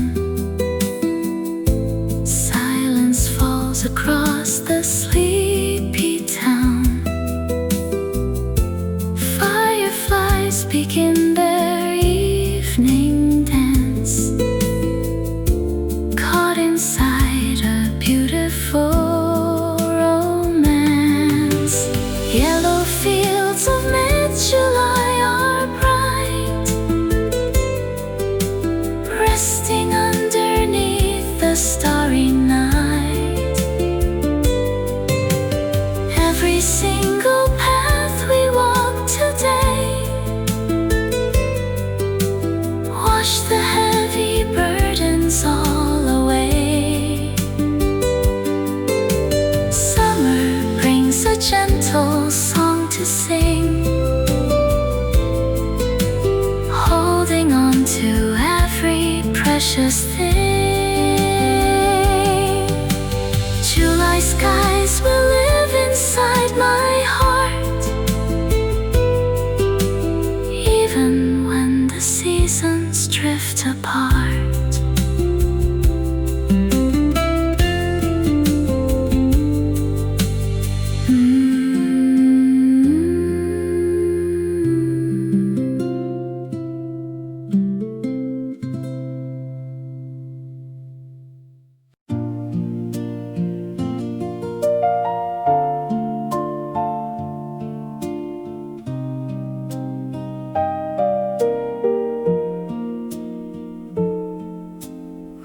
Silence falls across the sleepy town. Fireflies begin their evening dance, caught inside a beautiful romance. Yellow fields of mid-July are bright, resting underneath the starry night. Every single path we walk today wash the heavy burdens all away. Summer brings a gentle song to sing, holding on to every precious thing. July skies will live inside my heart, even when the seasons drift apart.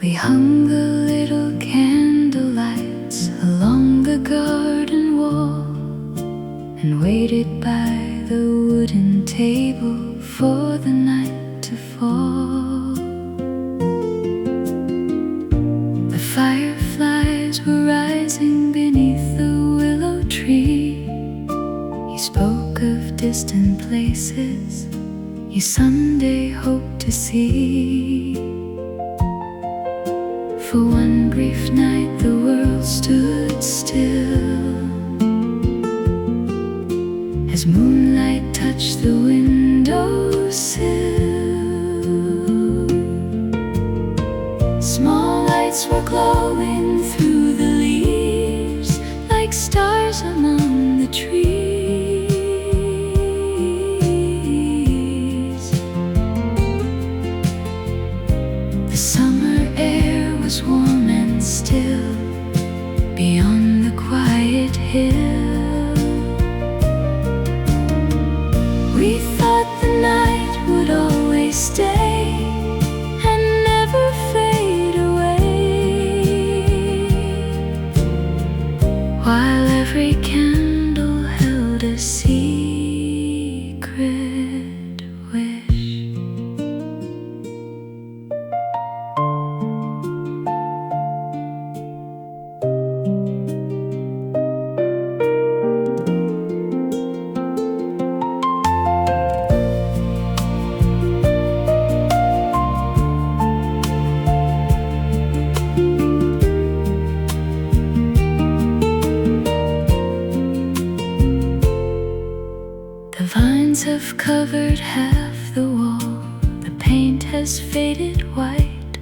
We hung the little candlelights along the garden wall and waited by the wooden table for the night to fall. The fireflies were rising beneath the willow tree. You spoke of distant places you someday hope to see. For one brief night the world stood still, as moonlight touched the windowsill. Small lights were glowing through the leaves like stars among the trees. The summer air was warm and still beyond the quiet hill. We thought the night would always stay and never fade away, while every candle held a secret wish. The vines have covered half the wall, the paint has faded white,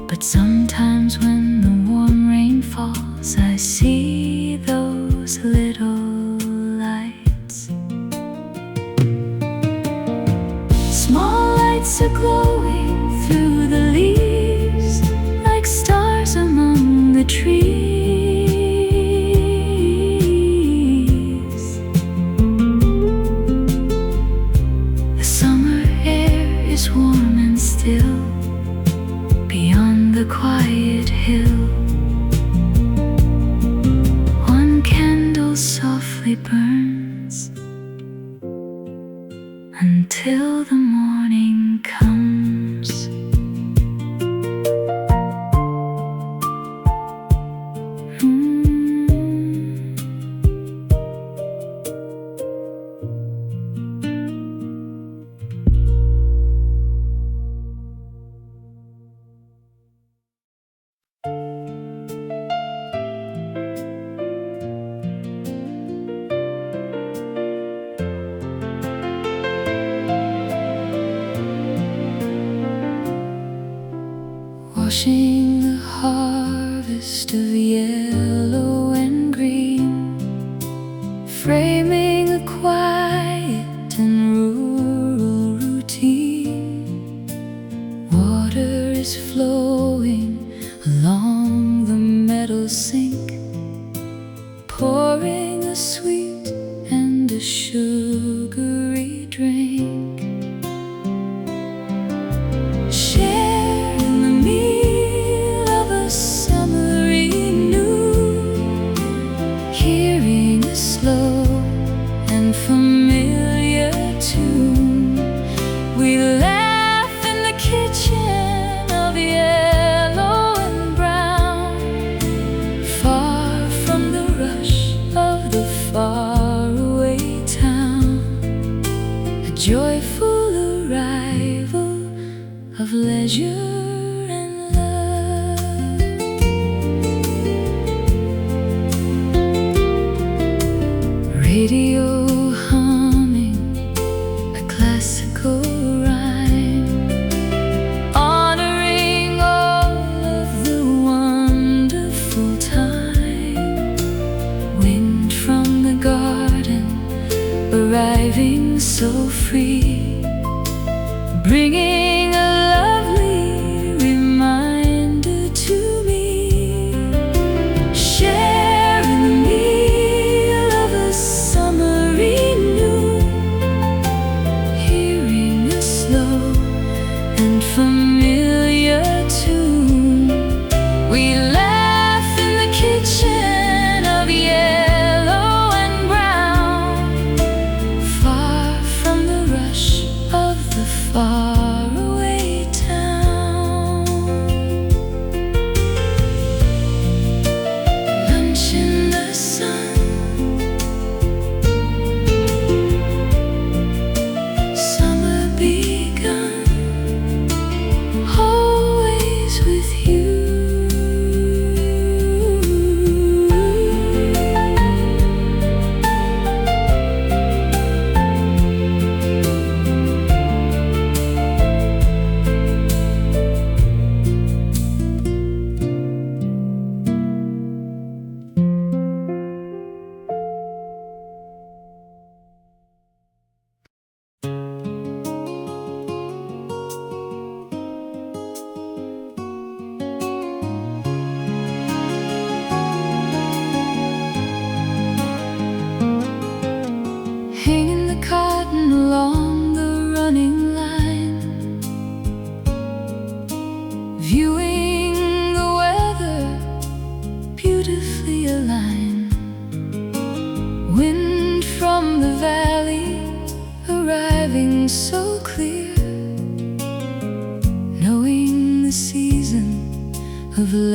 but sometimes when the warm rain falls, I see those little lights. Small lights are glowing through the leaves like stars among the trees. Warm and still beyond the quiet hill. One candle softly burns until the morning comes. Washing the harvest of yellow and green, framing a quiet and rural routine. Water is flowing along the meadow sink, pouring a sweet and a sugary drink. Joyful arrival of leisure and love. Radio humming a classical rhyme, honoring all of the wonderful time. Wind from the garden arriving so free, bringing a lovely reminder to me. Sharing the meal of a summer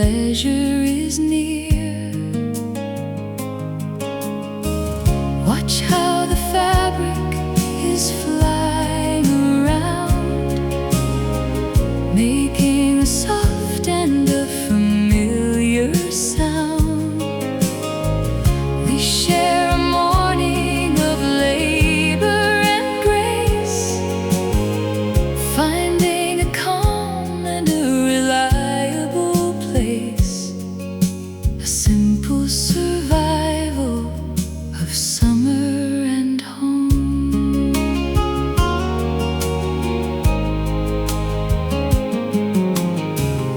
pleasure is near. Watch how the fabric is flying around, making a soft and a familiar sound. We share a morning of labor and grace, finding a calm and a reliable place, a simple survival of summer and home.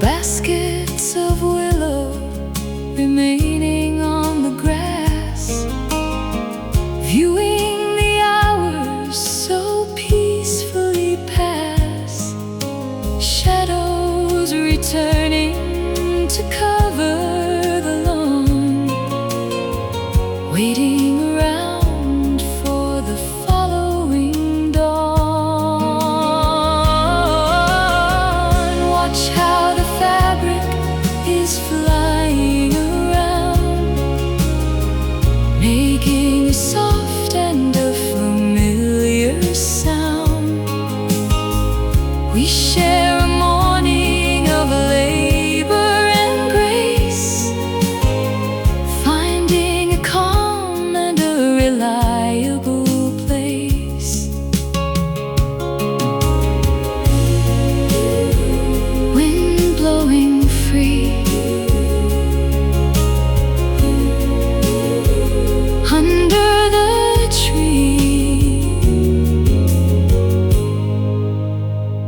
Baskets of willow remaining on the grass, viewing the hours so peacefully pass, shadows returning to cover the lawn, waiting around for the following dawn. Watch how the fabric is flying around, making a soft and a familiar sound. We share a morning of labor and grace, finding a calm and a reliable place. Wind blowing free under the tree,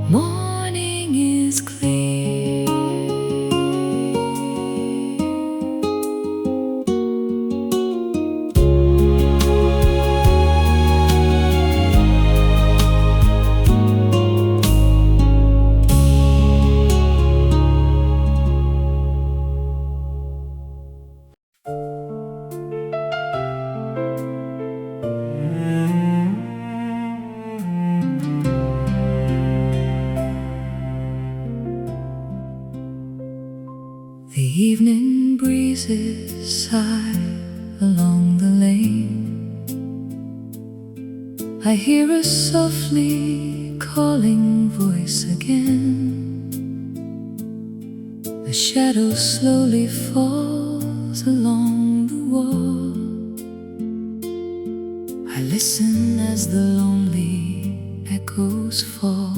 morning is clear. The evening breezes sigh along the lane. I hear a softly calling voice again. The shadow slowly falls along the wall. I listen as the lonely echoes fall,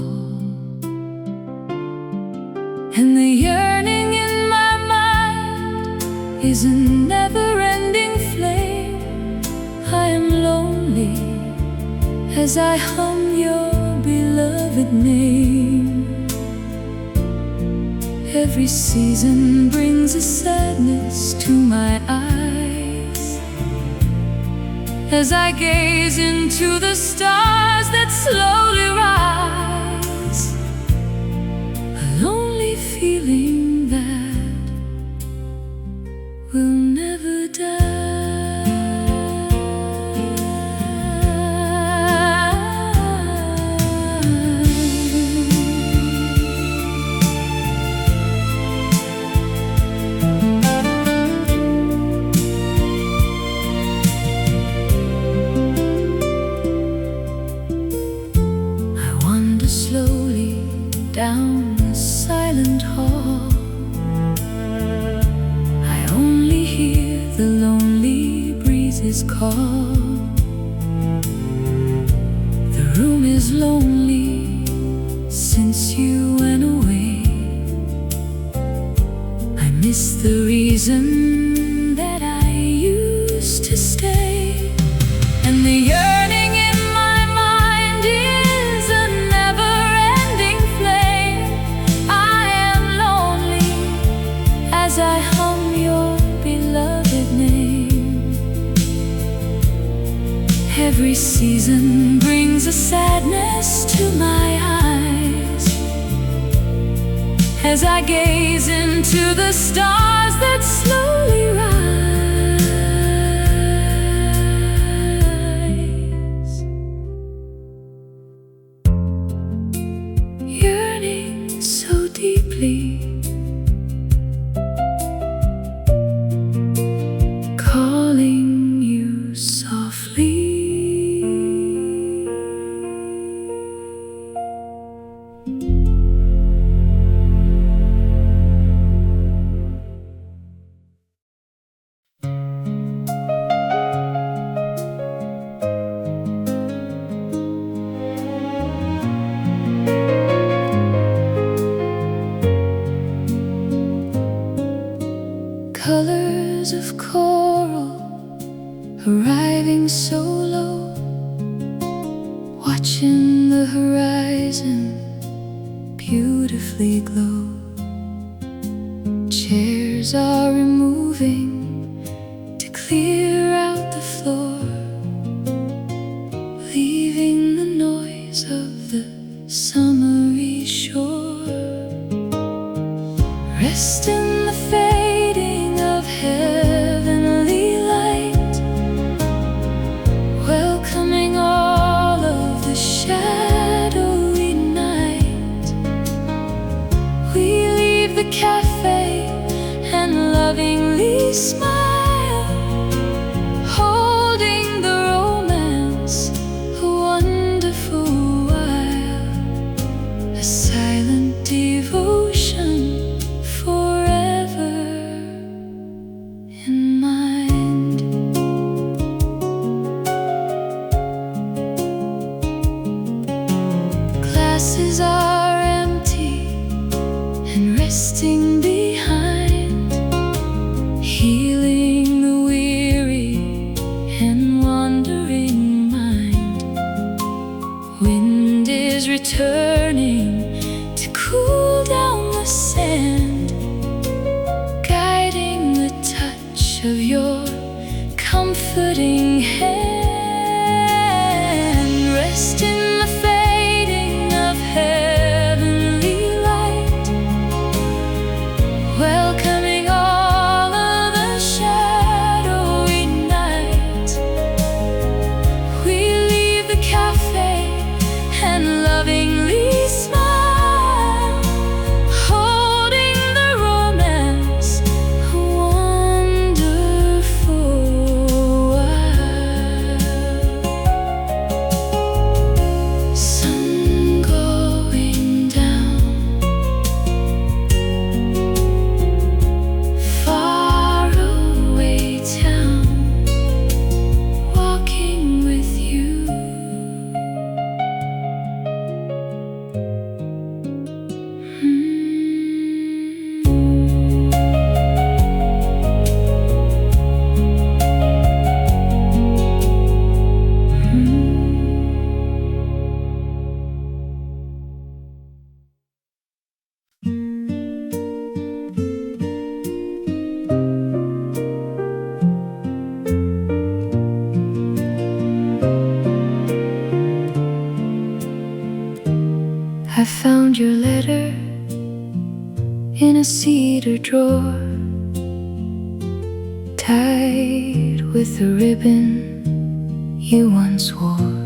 and the yearning in my mind is a never-ending flame. I am lonely as I hum your beloved name. Every season brings a sadness to my eyes, as I gaze into the stars that slowly rise. A lonely feeling that will never die. Slowly down a silent hall, I only hear the lonely breezes call. The room is lonely since you went away. I miss the reason that I used to stay, and the yearning in my mind is a never-ending flame. I am lonely as I hum your beloved name. Every season brings a sadness to my eyes, as I gaze into the stars that slowly rise. Yearning so deeply colors of coral arriving so low, watching the horizon beautifully glow. Chairs are removing to clear out the floor, leaving the noise of the summery shore. Rest in the fading of heavenly light, welcoming all of the shadowy night. We leave the cafe and lovingly smile, holding the romance a wonderful while, a silent devotion forever in mind. Glasses are empty and resting behind, healing the weary and wandering mind. Wind is returning to cool down the sand, guiding the touch of your comforting hand. Rest in the fading of heavenly light, welcoming all of the shadowy night. We leave the cafe and lovingly smile, holding the romance a wonderful while. Sun going down, far away town, walking with you. I found your letter in a cedar drawer, tied with a ribbon you once wore.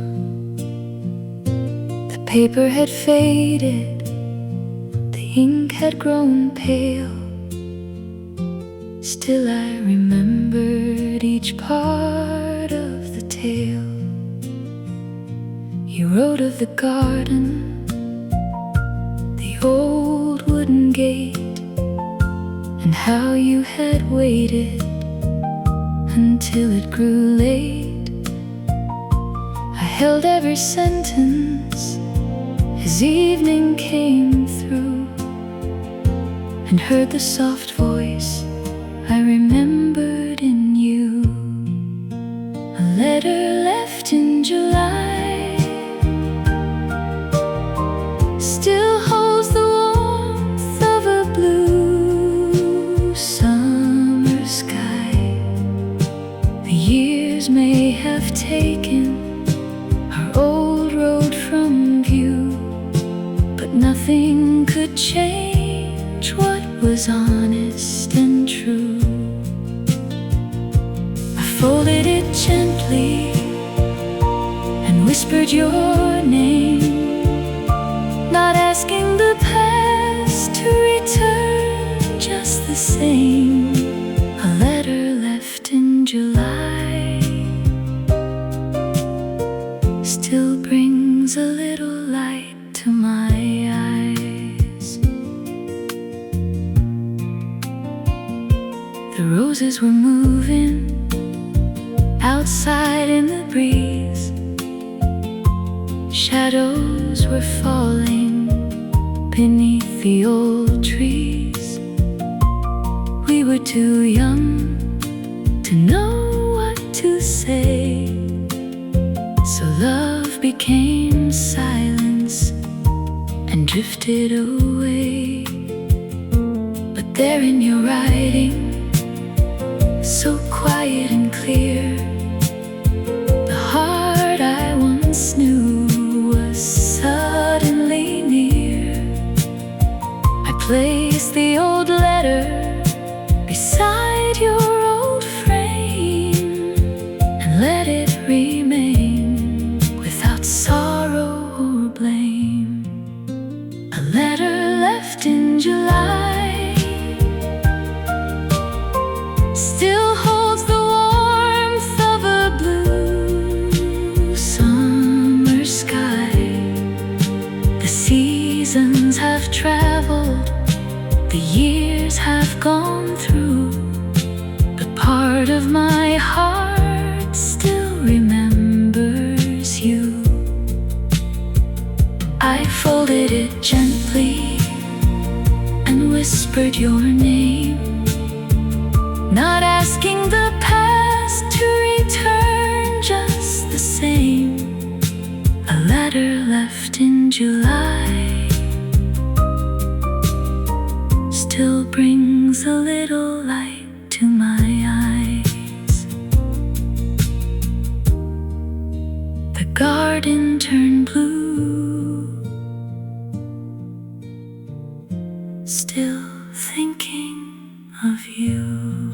The paper had faded, the ink had grown pale. Still I remembered each part of the tale. You wrote of the garden, the old wooden gate, and how you had waited until it grew late. I held every sentence as evening came through, and heard the soft voice I remembered in you. A letter left in July still holds the warmth of a blue summer sky. The years may have taken our old road from view, but nothing could change what was honest and true. I folded it gently and whispered your name, not asking the past to return just the same. A letter left in July still brings a little light to my eyes. The roses were moving outside in the breeze, shadows were falling beneath the old trees. We were too young to know what to say, so love became silence and drifted away. But there in your writing, so quiet and clear, the heart I once knew was suddenly near. I placed the old letter beside your old frame and let it remain without sorrow or blame. A letter left in July still holds the warmth of a blue summer sky. The seasons have traveled, the years have gone through, but part of my heart still remembers you. I folded it gently and whispered your name, not asking the past to return just the same. A letter left in July still brings a little light to my eyes. The garden turned blue, still thinking of you.